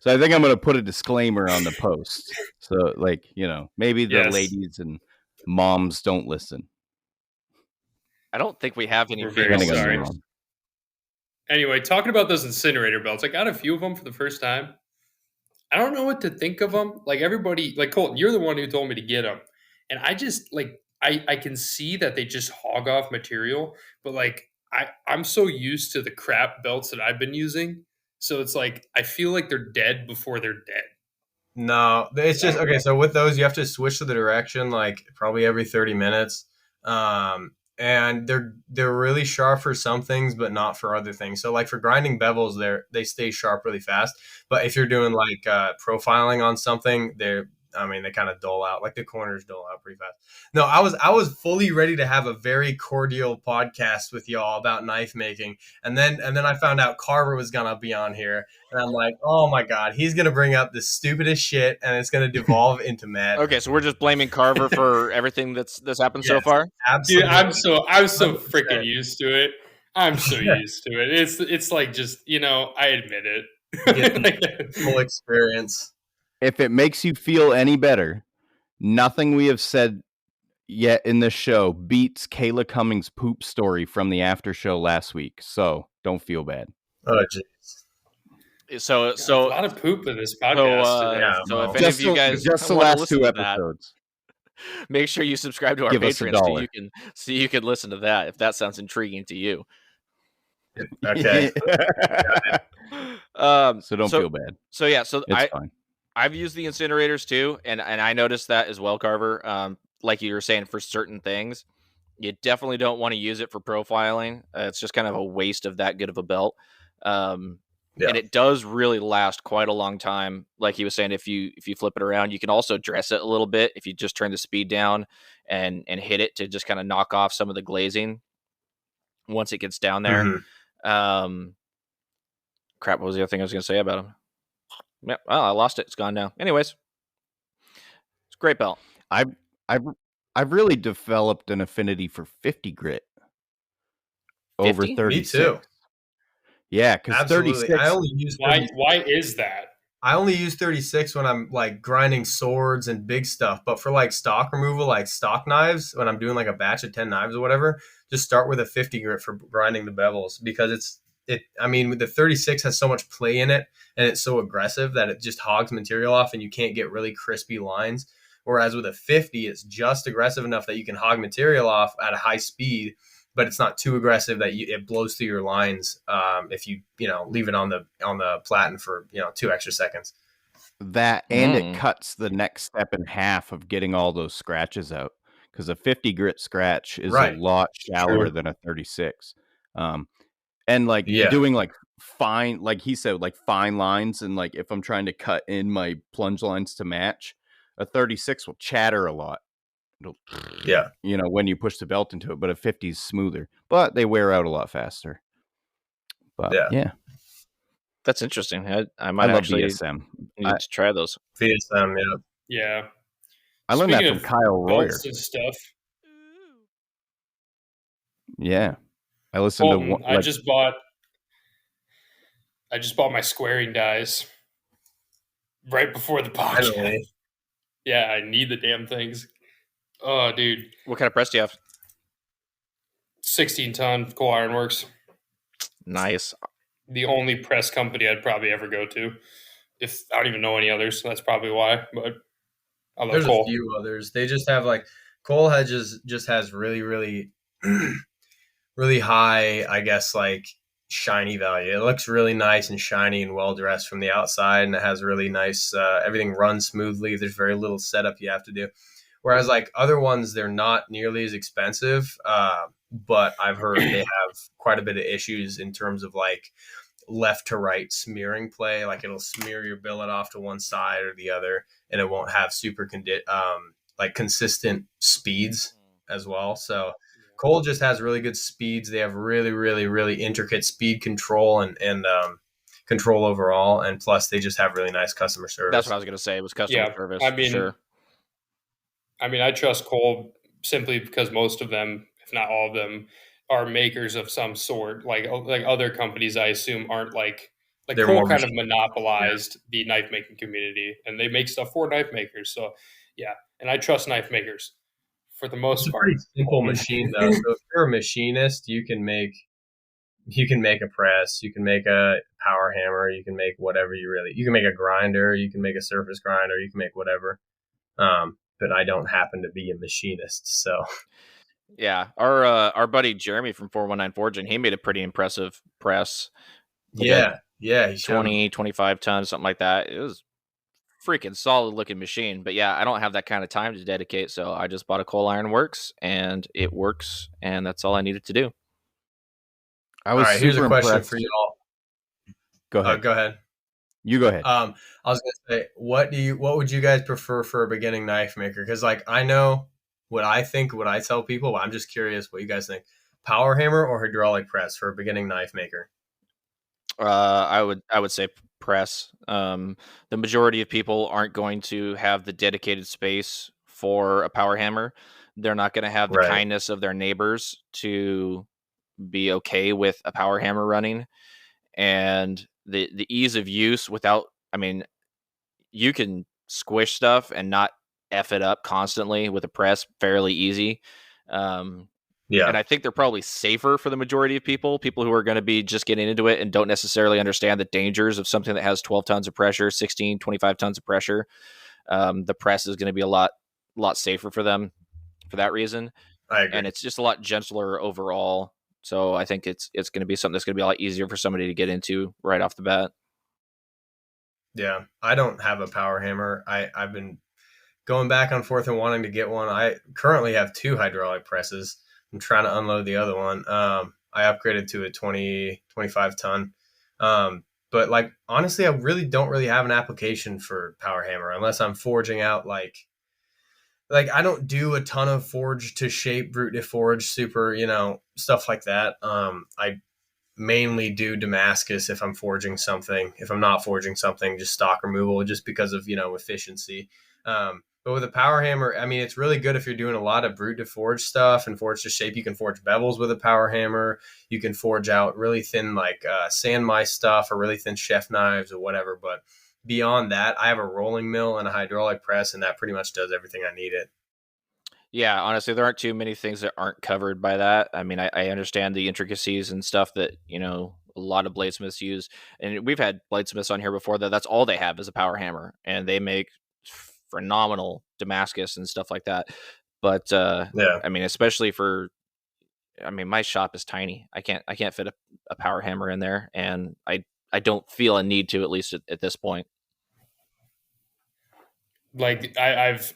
I think I'm going to put a disclaimer on the post. So, like, you know, maybe the Yes. ladies and moms don't listen. I don't think we have any We're very female Depending on sorry. your listeners. mom. Anyway, talking about those incinerator belts, I got a few of them for the first time. I don't know what to think of them. Like everybody, like Colton, you're the one who told me to get them, and I just like I can see that they just hog off material, but like I'm so used to the crap belts that I've been using, so it's like I feel like they're dead before they're dead. No, it's just okay. So with those, you have to switch to the direction like probably every 30 minutes. And they're really sharp for some things, but not for other things. So like for grinding bevels, they stay sharp really fast. But if you're doing like profiling on something, they kind of dull out. Like the corners dull out pretty fast. No, I was fully ready to have a very cordial podcast with y'all about knife making, and then I found out Carver was gonna be on here, and I'm like, oh my god, he's gonna bring up the stupidest shit, and it's gonna devolve into mad. Okay, so we're just blaming Carver for everything that's happened so Yes. far. Dude, Absolutely. I'm so 100%. freaking used to it. I'm so used to it. It's like just I admit it. Full experience. If it makes you feel any better, nothing we have said yet in this show beats Kayla Cummings' poop story from the after show last week. So don't feel bad. Oh jeez. So a lot of poop in this podcast today. Yeah, so well, if any of you guys just the wanna last listen two to that, episodes. make sure you subscribe to our Give us Patreon $1. so you can listen to that if that sounds intriguing to you. Okay. So don't feel bad. So yeah, so It's fine. I've used the incinerators too, and I noticed that as well, Carver. Like you were saying, for certain things, you definitely don't want to use it for profiling. It's just kind of a waste of that good of a belt. And it does really last quite a long time. Like he was saying, if you flip it around, you can also dress it a little bit if you just turn the speed down and hit it to just kind of knock off some of the glazing once it gets down there. Mhm. Crap, what was the other thing I was going to say about him? Yeah, well, I lost it. It's gone now. Anyways, it's a great belt. I've really developed an affinity for 50 grit over 50? 36. Me too. Yeah, because Absolutely. 36. I only use Why is that? I only use 36 when I'm like grinding swords and big stuff. But for like stock removal, like stock knives, when I'm doing like a batch of 10 knives or whatever, just start with a 50 grit for grinding the bevels, because the 36 has so much play in it, and it's so aggressive that it just hogs material off and you can't get really crispy lines. Whereas with a 50, it's just aggressive enough that you can hog material off at a high speed, but it's not too aggressive that it blows through your lines if you leave it on the platen for 2 extra seconds. That and it cuts the next step in half of getting all those scratches out, because a 50 grit scratch is a lot shallower than a 36. And like doing like fine, like he said, like fine lines, and like if I'm trying to cut in my plunge lines to match, a 36 will chatter a lot. It'll, when you push the belt into it, but a 50 is smoother, but they wear out a lot faster. But yeah. That's interesting. I might love actually VSM. need to try those. VSM, Yeah. I learned that Speaking from of Kyle Royer. belts and stuff. Yeah. I listened Colton, to I just bought my squaring dies right before the podcast. Finally. Yeah, I need the damn things. Oh, dude. What kind of press do you have? 16-ton Coal Ironworks. Nice. The only press company I'd probably ever go to. If I don't even know any others, so that's probably why. But I love There's Coal. a few others. They just have like Coal just has really, really, really high, I guess, like shiny value. It looks really nice and shiny and well dressed from the outside, and it has really nice. Everything runs smoothly. There's very little setup you have to do. Whereas like other ones, they're not nearly as expensive, but I've heard they have quite a bit of issues in terms of like left to right smearing play. Like it'll smear your billet off to one side or the other, and it won't have super consistent speeds as well. So Cole just has really good speeds. They have really, really, really intricate speed control and control overall, and plus they just have really nice customer service. That's what I was gonna say. It was customer service. I for mean, sure. I trust Cole simply because most of them, if not all of them, are makers of some sort. Like other companies, I assume aren't like They're Cole more kind of machine- monopolized the knife making community, and they make stuff for knife makers. So yeah, and I trust knife makers for the It's most a part. pretty simple machine though. So if you're a machinist, you can make a press, you can make a power hammer, you can make whatever you can make a grinder, you can make a surface grinder, you can make whatever. But I don't happen to be a machinist, so Yeah, our buddy Jeremy from 419 Forging, he made a pretty impressive press. Like a yeah, he showed 20, 25 tons, something like that. It was freaking solid looking machine. But yeah, I don't have that kind of time to dedicate, so I just bought a Coal Iron Works, and it works, and that's all I needed to do. I All was right, here's a super question impressed. for y'all. Go ahead. Go ahead. You go ahead. I was gonna say, what would you guys prefer for a beginning knife maker? Because like I know what I think, what I tell people, but I'm just curious what you guys think. Power hammer or hydraulic press for a beginning knife maker? I would say press. The majority of people aren't going to have the dedicated space for a power hammer. They're not going to have the Right. kindness of their neighbors to be okay with a power hammer running, and the ease of use without. I mean, you can squish stuff and not f it up constantly with a press fairly easy. Yeah. And I think they're probably safer for the majority of people who are going to be just getting into it and don't necessarily understand the dangers of something that has 12 tons of pressure, 16, 25 tons of pressure. The press is going to be a lot safer for them for that reason. I agree. And it's just a lot gentler overall. So I think it's going to be something that's going to be a lot easier for somebody to get into right off the bat. Yeah, I don't have a power hammer. I've been going back and forth and wanting to get one. I currently have 2 hydraulic presses. I'm trying to unload the other one. I upgraded to a 25 ton. But like, honestly, I don't really have an application for power hammer unless I'm forging out like I don't do a ton of forge to shape, brute to forge, super, stuff like that. I mainly do Damascus if I'm forging something. If I'm not forging something, just stock removal, just because of efficiency. But with a power hammer, I mean, it's really good if you're doing a lot of brute to forge stuff and forge to shape. You can forge bevels with a power hammer. You can forge out really thin like sand mice stuff or really thin chef knives or whatever. But beyond that, I have a rolling mill and a hydraulic press, and that pretty much does everything I need it. Yeah, honestly, there aren't too many things that aren't covered by that. I mean, I understand the intricacies and stuff that, a lot of bladesmiths use. And we've had bladesmiths on here before that's all they have is a power hammer. And they make phenomenal Damascus and stuff like that. But, Yeah. I mean, especially my shop is tiny. I can't fit a power hammer in there. And I don't feel a need to, at least at this point. Like I've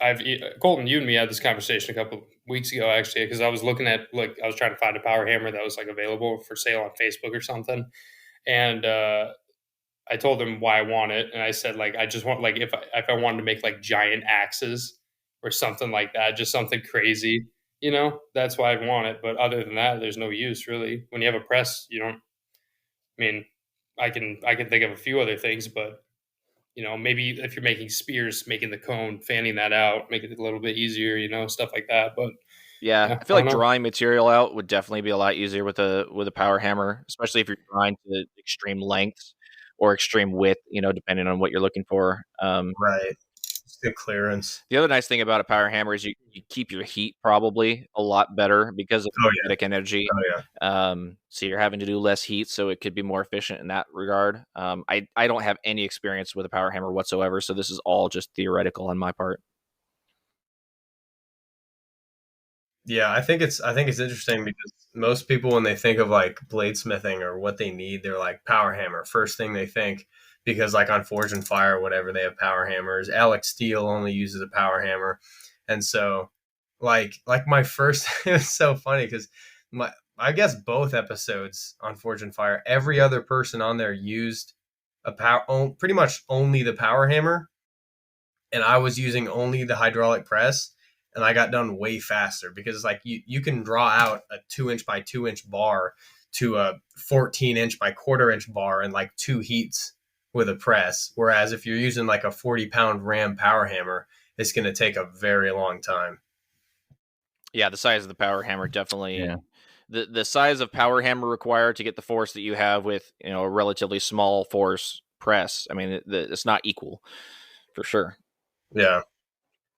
Colton, you and me had this conversation a couple weeks ago actually, because I was looking at I was trying to find a power hammer that was like available for sale on Facebook or something, and I told him why I want it, and I said like I just want if I wanted to make like giant axes or something like that, just something crazy, that's why I want it. But other than that, there's no use really. When you have a press, you don't. I mean, I can think of a few other things, but maybe if you're making spears, making the cone, fanning that out, make it a little bit easier, stuff like that. But yeah, I feel like drawing material out would definitely be a lot easier with a power hammer, especially if you're drawing to extreme lengths or extreme width, depending on what you're looking for. Right. Good clearance. The other nice thing about a power hammer is you keep your heat probably a lot better because of kinetic energy. Oh yeah. So you're having to do less heat, so it could be more efficient in that regard. I don't have any experience with a power hammer whatsoever, so this is all just theoretical on my part. Yeah, I think it's interesting because most people, when they think of like bladesmithing or what they need, they're like power hammer. First thing they think, because like on Forge and Fire or whatever, they have power hammers. Alex Steele only uses a power hammer. And so like my first, it was so funny because I guess both episodes on Forge and Fire, every other person on there used pretty much only the power hammer. And I was using only the hydraulic press. and I got done way faster because like you can draw out a 2-inch by 2-inch bar to a 14-inch by quarter-inch bar in like 2 heats with a press. Whereas if you're using like a 40-pound Ram power hammer, it's going to take a very long time. Yeah, the size of the power hammer definitely. Yeah. The size of power hammer required to get the force that you have with a relatively small force press. I mean, it's not equal for sure. Yeah.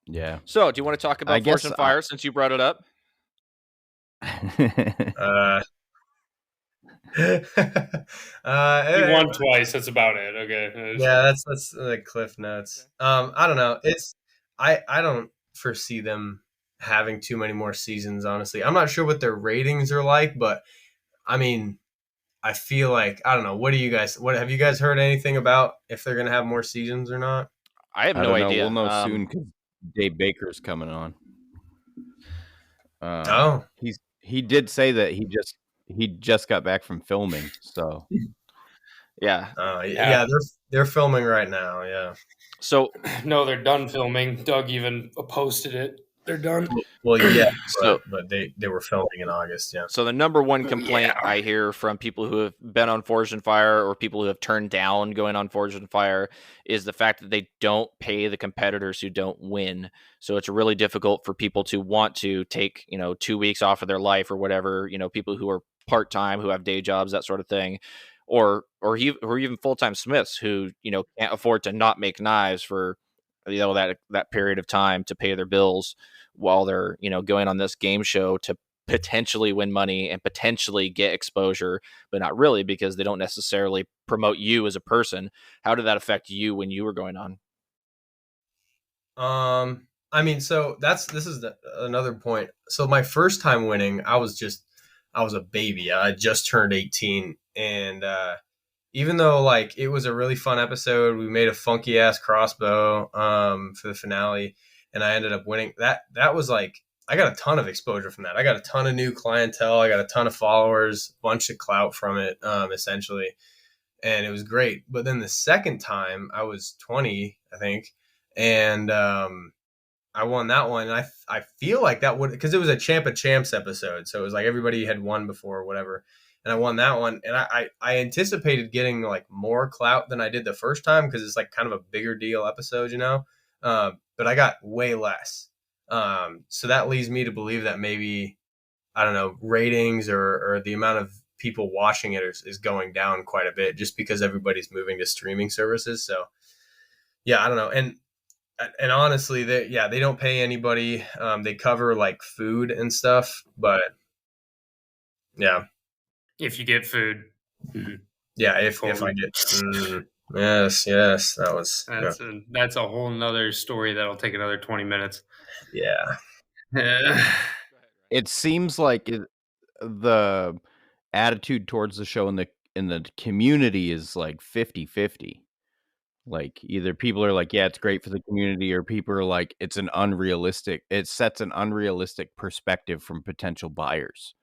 Yeah. So, do you want to talk about Forge and Fire since you brought it up? He won twice. That's about it. Okay. Yeah, that's like Cliff Notes. I don't know. I don't foresee them having too many more seasons. Honestly, I'm not sure what their ratings are like, but I mean, I feel like I don't know. What have you guys heard anything about if they're gonna have more seasons or not? I have no idea. We'll know soon because Dave Baker's coming on. He did say that he just got back from filming, so yeah. Yeah, they're filming right now. Yeah. So no, they're done filming. Doug even posted it. They're done. Well, yeah, but they were filming in August. Yeah. So the number one complaint I hear from people who have been on Forged and Fire or people who have turned down going on Forged and Fire is the fact that they don't pay the competitors who don't win. So it's really difficult for people to want to take 2 weeks off of their life or whatever. People who are part time, who have day jobs, that sort of thing, or even full time smiths who can't afford to not make knives for that period of time to pay their bills while they're going on this game show to potentially win money and potentially get exposure, but not really because they don't necessarily promote you as a person. How did that affect you when you were going on? I mean, so this is another point. So my first time winning, I was a baby. I just turned 18, and even though like it was a really fun episode, we made a funky ass crossbow for the finale, and I ended up winning. That was like I got a ton of exposure from that. I got a ton of new clientele. I got a ton of followers, bunch of clout from it, essentially, and it was great. But then the second time, I was 20, I think, and I won that one. And I feel like that would because it was a Champ of Champs episode, so it was like everybody had won before or whatever. And I won that one, and I anticipated getting like more clout than I did the first time because it's like kind of a bigger deal episode, but I got way less. So that leads me to believe that maybe, I don't know, ratings or the amount of people watching it is going down quite a bit just because everybody's moving to streaming services. So yeah, I don't know. And honestly, they don't pay anybody. They cover like food and stuff, but yeah. If you get food. Yeah, if I get yes, that was that's a whole nother story that'll take another 20 minutes. Yeah. It seems like the attitude towards the show in the community is like 50-50. Like either people are like, yeah, it's great for the community, or people are like, it sets an unrealistic perspective from potential buyers.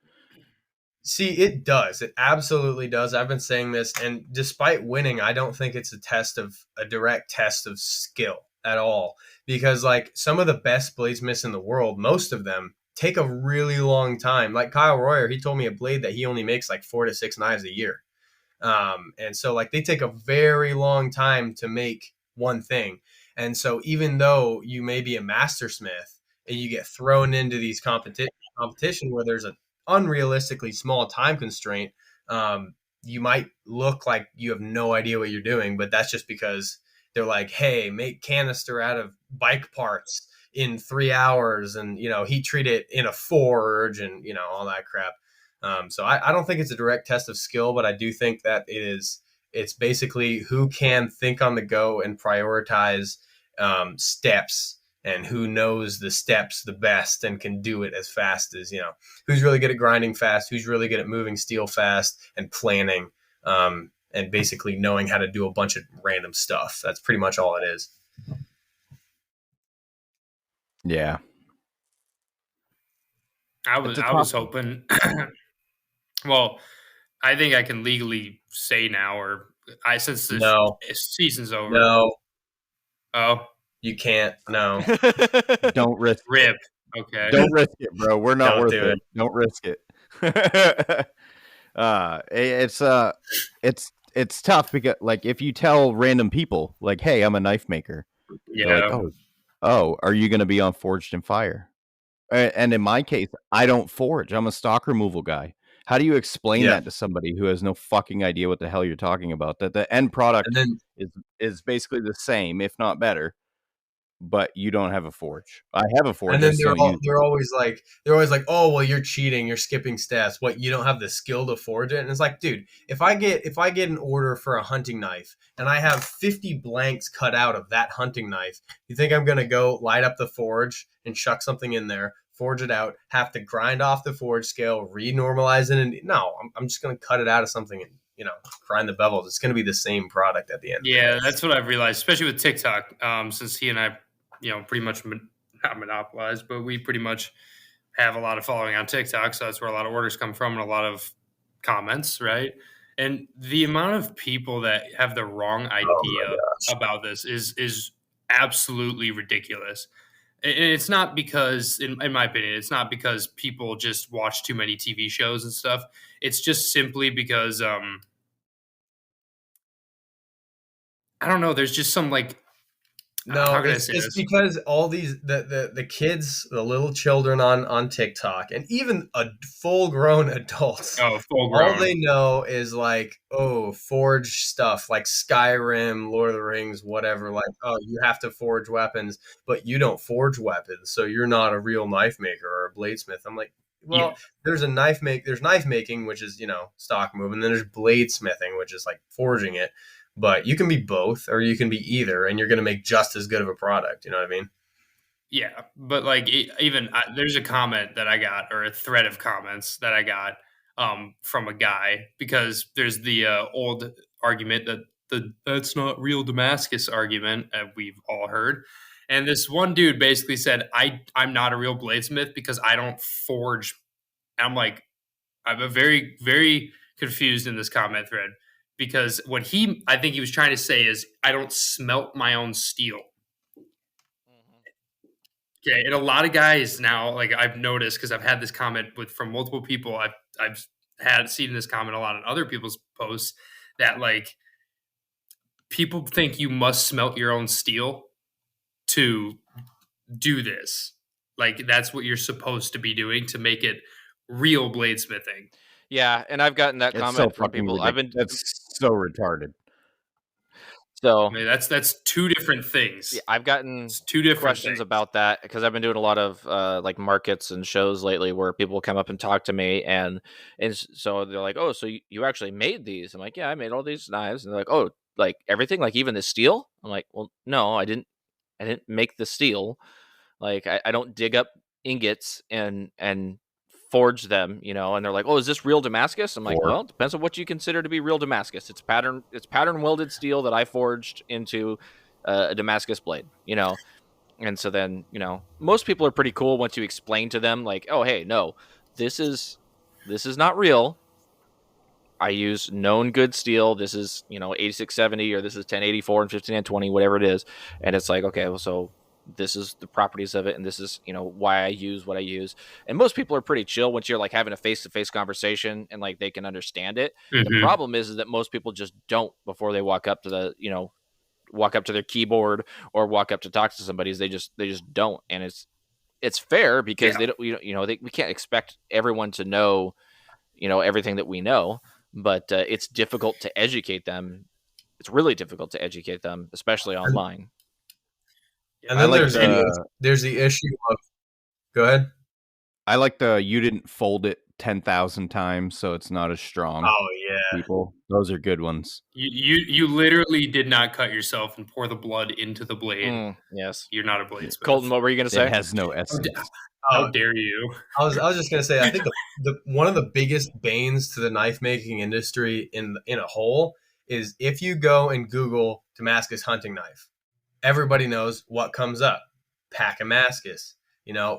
See, it does. It absolutely does. I've been saying this, and despite winning, I don't think it's a direct test of skill at all. Because like some of the best bladesmiths in the world, most of them take a really long time. Like Kyle Royer, he told me a blade that he only makes like 4 to 6 knives a year. And so like they take a very long time to make one thing. And so even though you may be a mastersmith and you get thrown into these competition where there's an unrealistically small time constraint, you might look like you have no idea what you're doing, but that's just because they're like, hey, make canister out of bike parts in 3 hours and heat treat it in a forge and all that crap. So I don't think it's a direct test of skill, but I do think that it's basically who can think on the go and prioritize steps, and who knows the steps the best and can do it as fast as, who's really good at grinding fast, who's really good at moving steel fast and planning, and basically knowing how to do a bunch of random stuff. That's pretty much all it is. Yeah. I was hoping, well, I think I can legally say now, since this season's over. No. Oh. You can't. No. Don't risk. Rip. Okay. Don't risk it, bro. We're not Don't worth do it. Don't risk it. It's tough because like if you tell random people like, "Hey, I'm a knife maker," they're like, Yeah. "Oh, are you going to be on Forged in Fire?" And in my case, I don't forge. I'm a stock removal guy. How do you explain Yeah. that to somebody who has no fucking idea what the hell you're talking about? That the end product And then is basically the same, if not better, but you don't have a forge. I have a forge. And I then just don't use it. they're always like, oh well, you're cheating, you're skipping steps. What, you don't have the skill to forge it? And it's like, dude, if I get an order for a hunting knife and I have 50 blanks cut out of that hunting knife, you think I'm gonna go light up the forge and chuck something in there, forge it out, have to grind off the forge scale, renormalize it? And no, I'm just gonna cut it out of something and grind the bevels. It's gonna be the same product at the end. Yeah, that's what I've realized, especially with TikTok. Since he and I, pretty much not monopolized, but we pretty much have a lot of following on TikTok, so that's where a lot of orders come from and a lot of comments, right? And the amount of people that have the wrong idea about this is absolutely ridiculous. And it's not because, in my opinion, it's not because people just watch too many TV shows and stuff. It's just simply because I don't know. There's just some like No, how can I it's, say it's this? because all these the kids, the little children on TikTok, and even full grown adults, Oh, full all grown. they know is like, oh, forge stuff like Skyrim, Lord of the Rings, whatever. Like, oh, you have to forge weapons, but you don't forge weapons, so you're not a real knife maker or a bladesmith. I'm like, well, there's knife making, which is stock move, and then there's bladesmithing, which is like forging it. But you can be both, or you can be either, and you're going to make just as good of a product. You know what I mean? Yeah, but like there's a comment that I got, or a thread of comments that I got from a guy, because there's the old argument that that's not real Damascus argument we've all heard. And this one dude basically said, I'm not a real bladesmith because I don't forge. And I'm like, I'm very, very confused in this comment thread, because what I think he was trying to say is I don't smelt my own steel. Okay, and a lot of guys now, like I've noticed, because I've had this comment from multiple people. I've seen this comment a lot on other people's posts, that like people think you must smelt your own steel to do this. Like that's what you're supposed to be doing to make it real bladesmithing. Yeah, and I've gotten that It's so comment from fucking people. ridiculous. That's so retarded. So I mean, that's two different things. yeah, I've gotten two different questions things about that because I've been doing a lot of like markets and shows lately where people come up and talk to me, and so they're like, "Oh, so you actually made these?" I'm like, "Yeah, I made all these knives." And they're like, "Oh, like everything, like even the steel?" I'm like, "Well, no, I didn't make the steel. Like I don't dig up ingots and forge them, And they're like, "Oh, is this real Damascus?" I'm like, "Well, it depends on what you consider to be real Damascus. It's pattern welded steel that I forged into a Damascus blade, And so then, most people are pretty cool once you explain to them, like, "Oh, hey, no, this is not real. I use known good steel. This is 8670, or this is 1084 and 5920, whatever it is." And it's like, okay, well, so this is the properties of it, and this is why I use what I use. And most people are pretty chill once you're like having a face-to-face conversation and like they can understand it. The problem is that most people just don't before they walk up to their keyboard or walk up to talk to somebody. They just don't. And it's fair because they don't we can't expect everyone to know everything that we know, but it's difficult to educate them. It's really difficult to educate them, especially online. And then there's the issue of, go ahead. I like you didn't fold it 10,000 times, so it's not as strong. Oh yeah, people, those are good ones. You literally did not cut yourself and pour the blood into the blade. Yes, you're not a bladesmith. Colton, what were you going to say? It has no essence. How dare you? I was just gonna say, I think one of the biggest banes to the knife making industry in a whole is if you go and Google Damascus hunting knife, everybody knows what comes up. Packamascus,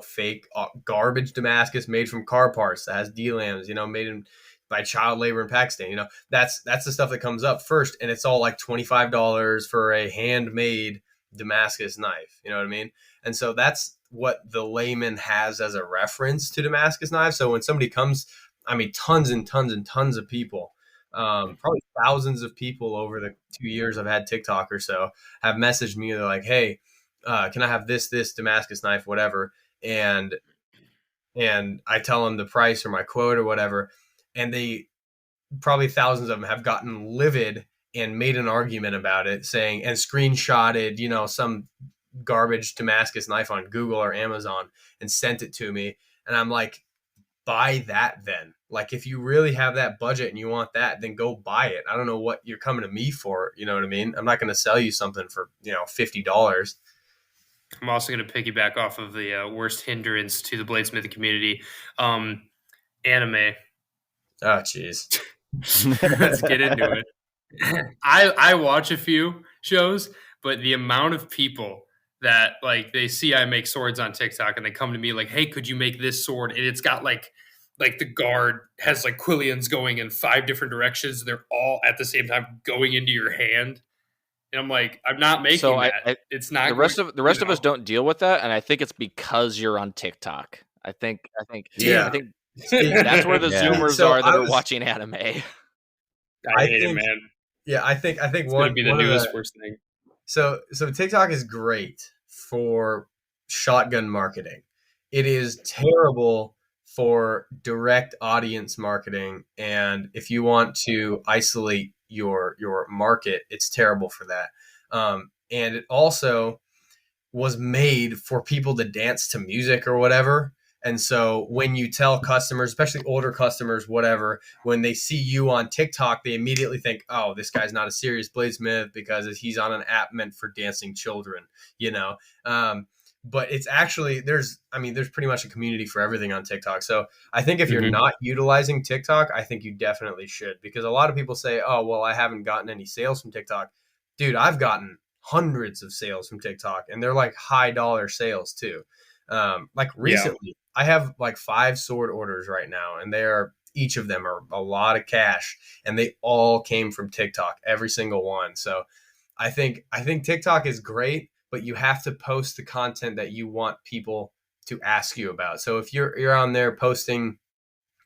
fake garbage Damascus made from car parts that has D-lams, made by child labor in Pakistan. That's the stuff that comes up first, and it's all like $25 for a handmade Damascus knife. You know what I mean? And so that's what the layman has as a reference to Damascus knives. So when somebody comes, I mean, tons and tons and tons of people, probably thousands of people over the 2 years I've had TikTok or so have messaged me. They're like, hey, can I have this Damascus knife, whatever. And I tell them the price or my quote or whatever. And they probably thousands of them have gotten livid and made an argument about it, saying, and screenshotted, you know, some garbage Damascus knife on Google or Amazon and sent it to me. And I'm like, buy that then. Like, if you really have that budget and you want that, then go buy it. I don't know what you're coming to me for. You know what I mean? I'm not going to sell you something for, you know, $50. I'm also going to piggyback off of the worst hindrance to the bladesmithing community. Anime. Oh, jeez. Let's get into it. I watch a few shows, but the amount of people that like they see I make swords on TikTok and they come to me like, hey, could you make this sword? And it's got like the guard has like quillions going in 5 different directions. They're all at the same time going into your hand. And I'm like, I'm not making that. It's not the rest of us don't deal with that, and I think it's because you're on TikTok. I think that's where the Zoomers are that are watching anime. I hate it, man. Yeah, I think it's going to be the newest worst thing. So TikTok is great for shotgun marketing. It is terrible for direct audience marketing, and if you want to isolate your market, it's terrible for that. And it also was made for people to dance to music or whatever. And so when you tell customers, especially older customers, whatever, when they see you on TikTok, they immediately think, oh, this guy's not a serious bladesmith because he's on an app meant for dancing children, you know? But it's actually, there's pretty much a community for everything on TikTok. So I think if you're not utilizing TikTok, I think you definitely should, because a lot of people say, oh, well, I haven't gotten any sales from TikTok. Dude, I've gotten hundreds of sales from TikTok, and they're like high dollar sales too. Like recently, I have like 5 sword orders right now, and each of them are a lot of cash, and they all came from TikTok, every single one. So I think TikTok is great, but you have to post the content that you want people to ask you about. So if you're on there posting,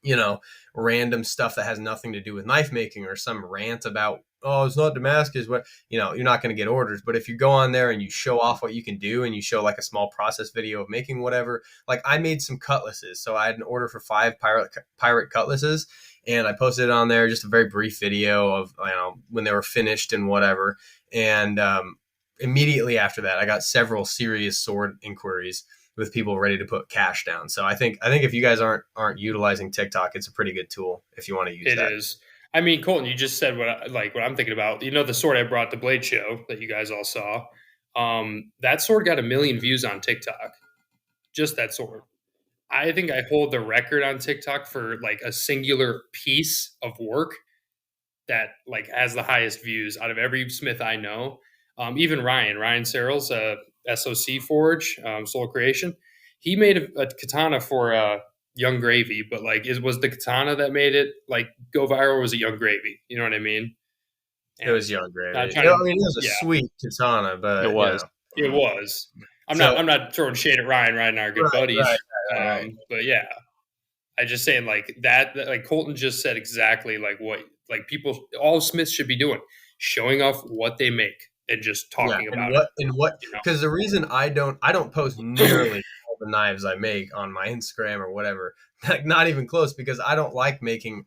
you know, random stuff that has nothing to do with knife making, or some rant about, oh, it's not Damascus, what, you know, you're not going to get orders. But if you go on there and you show off what you can do, and you show like a small process video of making whatever, like I made some cutlasses. So I had an order for 5 pirate cutlasses, and I posted it on there, just a very brief video of, you know, when they were finished and whatever. And immediately after that, I got several serious sword inquiries with people ready to put cash down. So I think if you guys aren't utilizing TikTok, it's a pretty good tool if you want to use it. It is. I mean, Colton, you just said what I'm thinking about. You know, the sword I brought to Blade Show that you guys all saw. That sword got 1 million views on TikTok. Just that sword. I think I hold the record on TikTok for like a singular piece of work that like has the highest views out of every smith I know. Even Ryan Searles, SOC Forge, Soul Creation, he made a katana for Young Gravy, but like was the katana that made it like go viral, or was it Young Gravy? You know what I mean? And it was Young Gravy. It was a sweet katana, but it was. You know. It was. I'm not throwing shade at Ryan and I are good buddies. Right. But yeah, I just saying like that like Colton just said exactly like what like people, all smiths should be doing, showing off what they make and just talking about it. Because the reason I don't post nearly all the knives I make on my Instagram or whatever, like not even close, because I don't like making,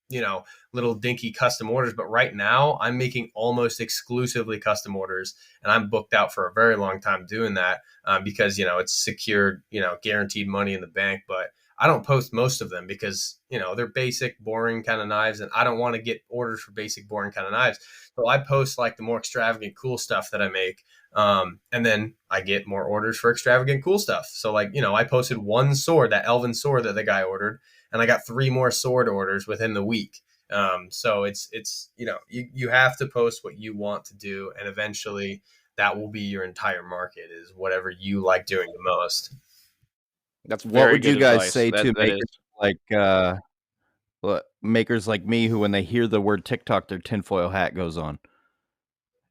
you know, little dinky custom orders. But right now I'm making almost exclusively custom orders, and I'm booked out for a very long time doing that because, you know, it's secured, you know, guaranteed money in the bank. But I don't post most of them because, you know, they're basic, boring kind of knives, and I don't want to get orders for basic, boring kind of knives. So I post like the more extravagant, cool stuff that I make. And then I get more orders for extravagant, cool stuff. So like, you know, I posted 1 sword, that elven sword that the guy ordered, and I got 3 more sword orders within the week. So it's, you know, you have to post what you want to do, and eventually that will be your entire market, is whatever you like doing the most. That's what would you guys say to makers makers like me, who when they hear the word TikTok, their tinfoil hat goes on?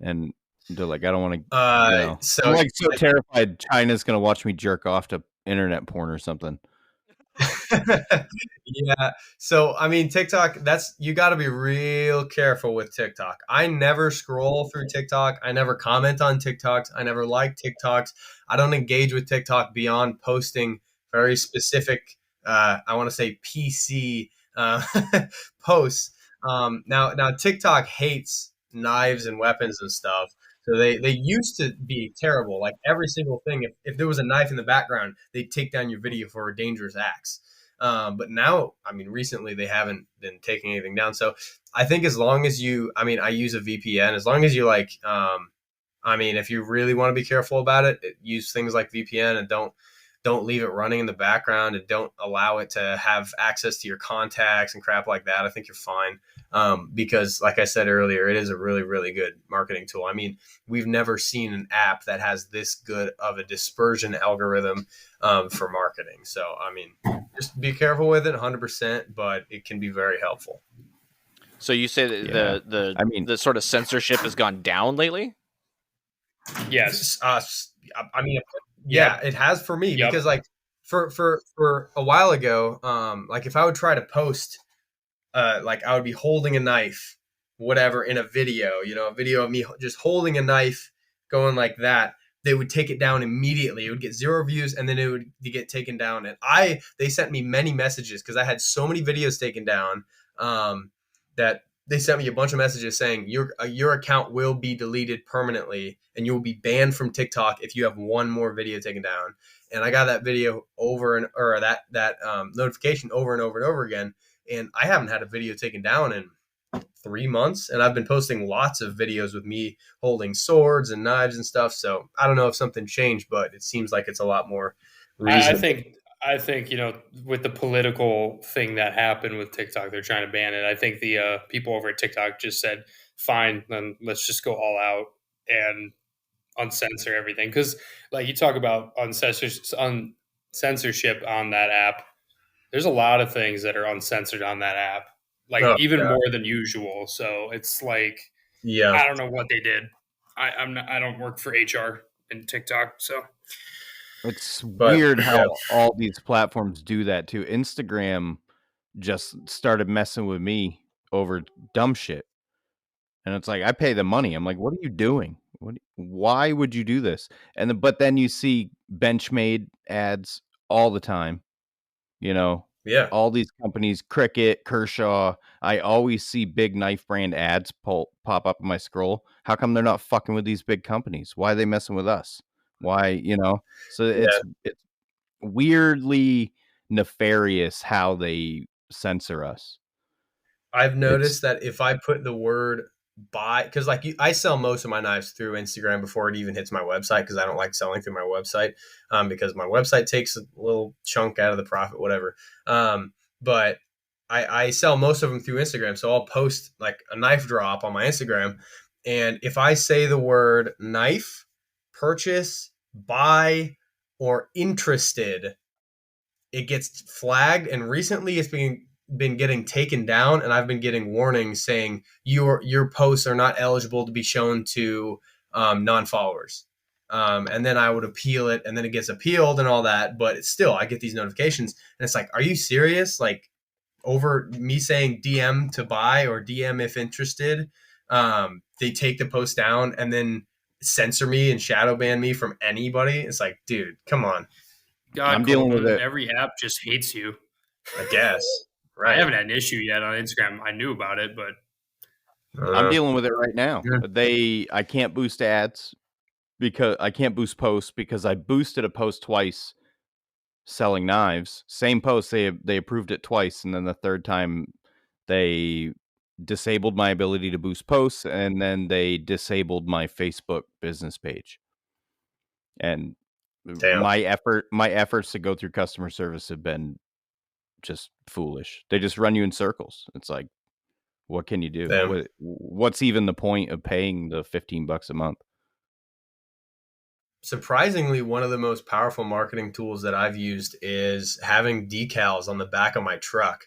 And They're like, I don't want to. I'm so terrified China's gonna watch me jerk off to internet porn or something. Yeah. So, I mean, TikTok, you got to be real careful with TikTok. I never scroll through TikTok. I never comment on TikToks. I never like TikToks. I don't engage with TikTok beyond posting very specific, I want to say PC posts. Now TikTok hates knives and weapons and stuff. So they used to be terrible. Like every single thing, if there was a knife in the background, they'd take down your video for dangerous acts. But now, I mean, recently they haven't been taking anything down. So I think as long as I use a VPN, as long as you if you really want to be careful about it, use things like VPN and don't leave it running in the background and don't allow it to have access to your contacts and crap like that. I think you're fine. Because like I said earlier, it is a really, really good marketing tool. I mean, we've never seen an app that has this good of a dispersion algorithm for marketing. So, I mean, just be careful with it 100%, but it can be very helpful. So you say that the sort of censorship has gone down lately? Yes. Yeah, it has for me because like for a while ago, like if I would try to post, like I would be holding a knife, whatever, in a video, a video of me just holding a knife going like that, they would take it down immediately. It would get 0 views and then it would get taken down. And they sent me many messages because I had so many videos taken down that they sent me a bunch of messages saying your account will be deleted permanently and you will be banned from TikTok if you have one more video taken down. And I got that video that notification over and over and over again. And I haven't had a video taken down in 3 months. And I've been posting lots of videos with me holding swords and knives and stuff. So I don't know if something changed, but it seems like it's a lot more reasonable. I think, with the political thing that happened with TikTok, they're trying to ban it. I think the people over at TikTok just said, fine, then let's just go all out and uncensor everything. Because like you talk about censorship on that app, there's a lot of things that are uncensored on that app, more than usual. So it's like, I don't know what they did. I don't work for HR in TikTok, so. It's weird how all these platforms do that too. Instagram just started messing with me over dumb shit. And it's like, I pay the money. I'm like, what are you doing? Why would you do this? But then you see Benchmade ads all the time. All these companies, Cricut, Kershaw. I always see big knife brand ads pop up in my scroll. How come they're not fucking with these big companies? Why are they messing with us? Why, So it's weirdly nefarious how they censor us. I've noticed that if I put the word buy, because I sell most of my knives through Instagram before it even hits my website, because I don't like selling through my website, because my website takes a little chunk out of the profit, whatever. But I sell most of them through Instagram. So I'll post like a knife drop on my Instagram. And if I say the word knife, purchase, buy, or interested, it gets flagged. And recently it's been getting taken down, and I've been getting warnings saying your posts are not eligible to be shown to non-followers. And then I would appeal it, and then it gets appealed and all that. But it's still, I get these notifications, and it's like, are you serious? Like, over me saying DM to buy or DM if interested, they take the post down and then censor me and shadow ban me from anybody. It's like, dude, come on. God, I'm dealing with it. Every app just hates you, I guess. Right. I haven't had an issue yet on Instagram. I knew about it, but I'm dealing with it right now. I can't boost ads because I can't boost posts because I boosted a post twice selling knives. Same post, they approved it twice, and then the third time they disabled my ability to boost posts, and then they disabled my Facebook business page. And my efforts to go through customer service have been just foolish. They just run you in circles. It's like, what can you do? What's even the point of paying the $15 a month? Surprisingly, one of the most powerful marketing tools that I've used is having decals on the back of my truck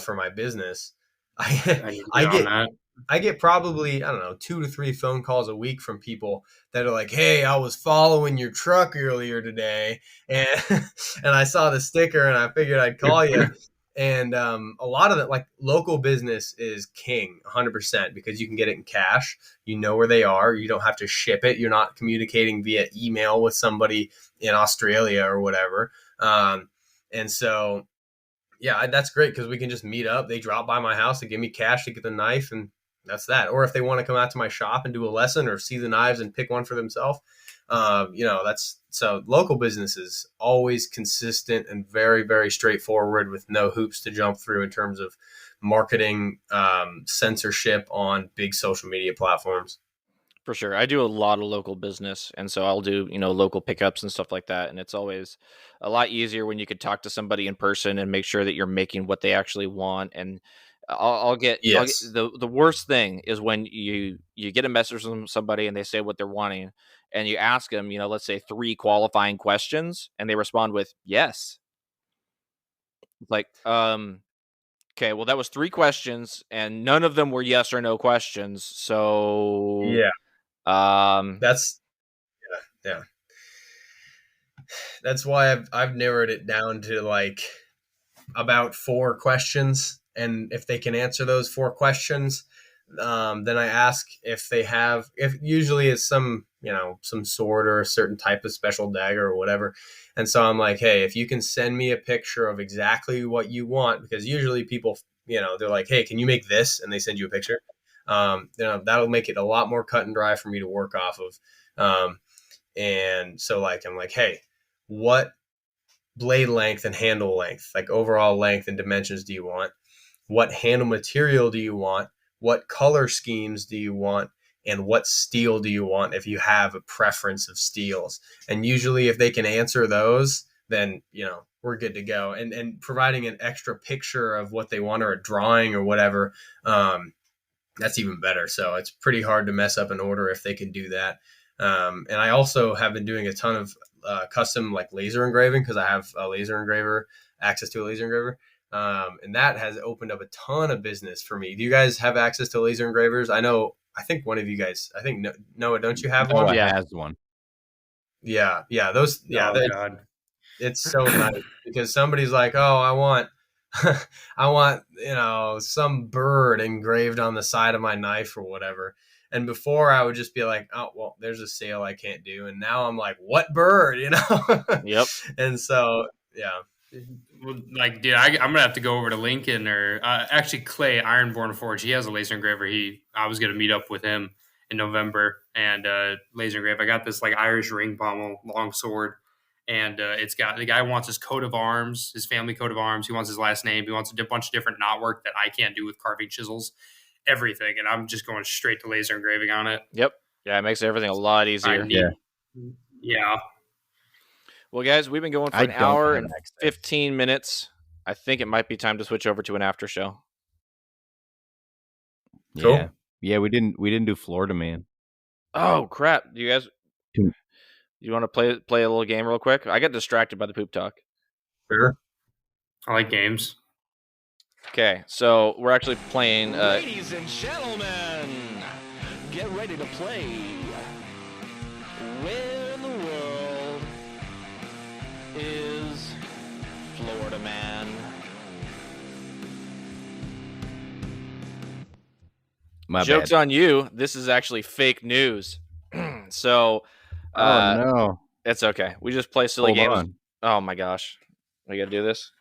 for my business. I I get probably, I don't know, 2 to 3 phone calls a week from people that are like, "Hey, I was following your truck earlier today, and and I saw the sticker, and I figured I'd call you." And a lot of it, like local business, is king, 100%, because you can get it in cash. You know where they are. You don't have to ship it. You're not communicating via email with somebody in Australia or whatever. And so, yeah, that's great because we can just meet up. They drop by my house, they give me cash to get the knife, and that's that. Or if they want to come out to my shop and do a lesson or see the knives and pick one for themselves, that's so local business is always consistent and very, very straightforward with no hoops to jump through in terms of marketing, censorship on big social media platforms. For sure. I do a lot of local business, and so I'll do, local pickups and stuff like that. And it's always a lot easier when you could talk to somebody in person and make sure that you're making what they actually want. And I'll get Yes. the worst thing is when you get a message from somebody and they say what they're wanting, and you ask them, let's say 3 qualifying questions, and they respond with yes. It's like, okay, well, that was 3 questions, and none of them were yes or no questions. So Yeah. That's yeah. That's why I've narrowed it down to like about 4 questions, and if they can answer those 4 questions, then I ask if they have, if usually it's some some sword or a certain type of special dagger or whatever. And so I'm like, hey, if you can send me a picture of exactly what you want, because usually people, they're like, hey, can you make this, and they send you a picture. That'll make it a lot more cut and dry for me to work off of. And so like I'm like, hey, what blade length and handle length, like overall length and dimensions, do you want? What handle material do you want? What color schemes do you want? And what steel do you want, if you have a preference of steels? And usually if they can answer those, then we're good to go. And providing an extra picture of what they want or a drawing or whatever, that's even better. So it's pretty hard to mess up an order if they can do that. And I also have been doing a ton of custom like laser engraving, because I have a laser engraver, access to a laser engraver. And that has opened up a ton of business for me. Do you guys have access to laser engravers? I think one of you guys, I think Noah, don't you have one? Noah Yeah. has one. Yeah. Those, yeah. Oh, God. It's so nice because somebody's like, oh, I want some bird engraved on the side of my knife or whatever. And before I would just be like, oh, well, there's a sale I can't do. And now I'm like, what bird, Yep. And so, yeah. Well, like, dude, I'm gonna have to go over to Lincoln, or actually Clay Ironborn Forge. He has a laser engraver. I was gonna meet up with him in November and laser engrave. I got this like Irish ring pommel long sword, and it's got, the guy wants his coat of arms, his family coat of arms. He wants his last name. He wants a bunch of different knot work that I can't do with carving chisels, everything. And I'm just going straight to laser engraving on it. Yep. Yeah, it makes everything a lot easier. Yeah. Well, guys, we've been going for an hour and 15 minutes. I think it might be time to switch over to an after show. Cool. Yeah, we didn't do Florida Man. Oh crap! Do you guys? You want to play a little game real quick? I got distracted by the poop talk. Sure. I like games. Okay, so we're actually playing. Ladies and gentlemen, get ready to play. Where in the world is Florida Man? My Joke's bad. on you. This is actually fake news. So, Oh no, it's okay. We just play silly Hold games. on. Oh my gosh, we gotta do this.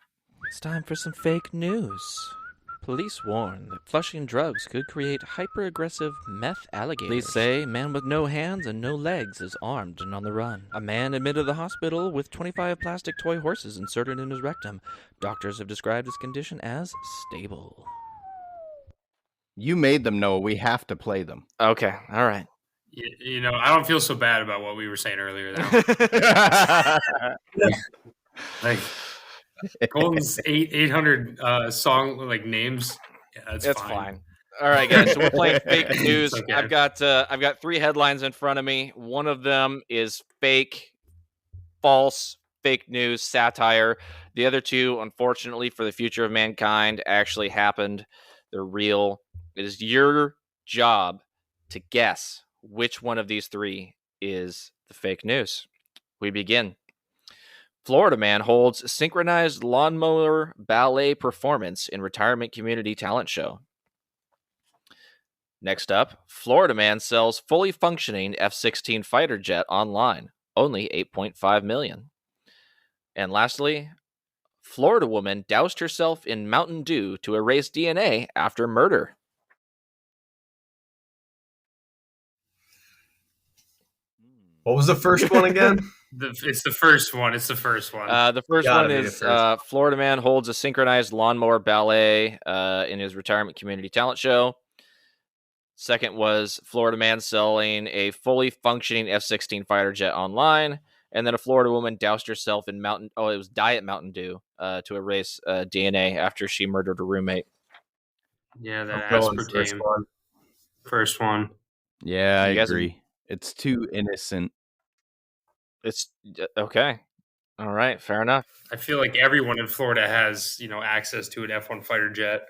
It's time for some fake news. Police warn that flushing drugs could create hyper-aggressive meth alligators. Police say man with no hands and no legs is armed and on the run. A man admitted to the hospital with 25 plastic toy horses inserted in his rectum. Doctors have described his condition as stable. You made them know we have to play them. Okay, all right. I don't feel so bad about what we were saying earlier. Though. Like Colton's 800 song like names. Yeah, that's fine. All right, guys. So we're playing fake news. Okay. I've got 3 headlines in front of me. One of them is fake, false, fake news, satire. The other 2, unfortunately, for the future of mankind, actually happened. They're real. It is your job to guess which one of these three is the fake news. We begin. Florida man holds synchronized lawnmower ballet performance in retirement community talent show. Next up, Florida man sells fully functioning F-16 fighter jet online, only $8.5 million. And lastly, Florida woman doused herself in Mountain Dew to erase DNA after murder. What was the first one again? It's the first one. It's the first one. The first Gotta one be the is first. Florida man holds a synchronized lawnmower ballet in his retirement community talent show. Second was Florida man selling a fully functioning F-16 fighter jet online. And then a Florida woman doused herself in Diet Mountain Dew to erase DNA after she murdered her roommate. Yeah, that I'm going first aspartame. one. First one. Yeah, I You guys- agree. It's too innocent. It's okay. All right, fair enough. I feel like everyone in Florida has, access to an F1 fighter jet.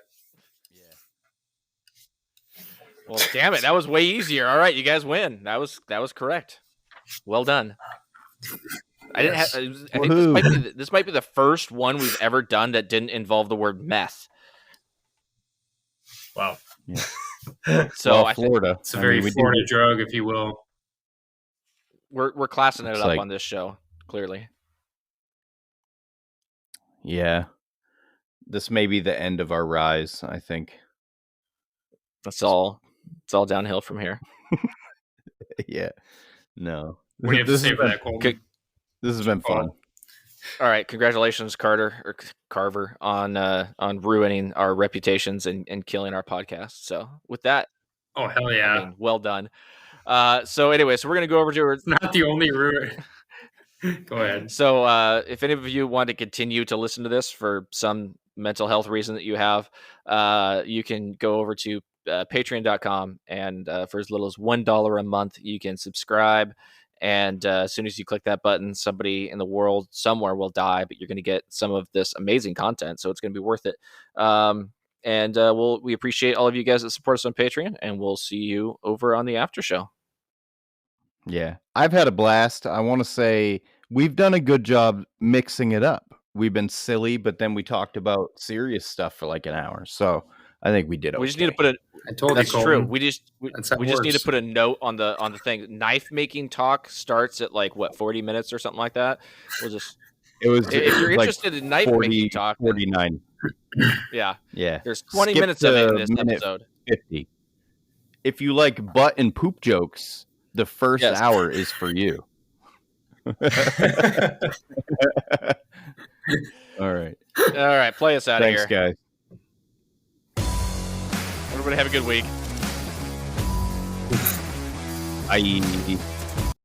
Well, damn it, that was way easier. All right, you guys win. That was correct. Well done. I didn't have. I think this might be the first one we've ever done that didn't involve the word meth. Wow. Yeah. So Well, I think Florida. It's a very Florida drug, if you will. we're classing it Looks up like- on this show. Clearly, Yeah. This may be the end of our rise, I think. it's all downhill from here. Yeah. No. What do you have to This say has for been- that, Colton? This has been fun. All right, congratulations, Carver, on ruining our reputations and killing our podcast. So with that, Oh, hell yeah. I mean, well done. So anyway, so we're gonna go over to It's not the only route. Go ahead. So if any of you want to continue to listen to this for some mental health reason that you have, you can go over to patreon.com, and for as little as $1 a month, you can subscribe. And as soon as you click that button, somebody in the world somewhere will die, but you're going to get some of this amazing content. So it's going to be worth it. And we appreciate all of you guys that support us on Patreon, and we'll see you over on the after show. Yeah. I've had a blast. I want to say we've done a good job mixing it up. We've been silly, but then we talked about serious stuff for like an hour. So I think we did okay. We just need to put I told That's you, true. Colton. We just That's how it need to works. put a note on the thing. Knife making talk starts at 40 minutes or something like that. We'll just It was if you're like interested in knife 40, making talk, 49. yeah, Yeah. there's 20 Skip minutes of it in to this minute episode. 50. If you like butt and poop jokes, the first Yes. hour is for you. All right. All right, play us out of Thanks, here. guys. Everybody have a good week. Bye.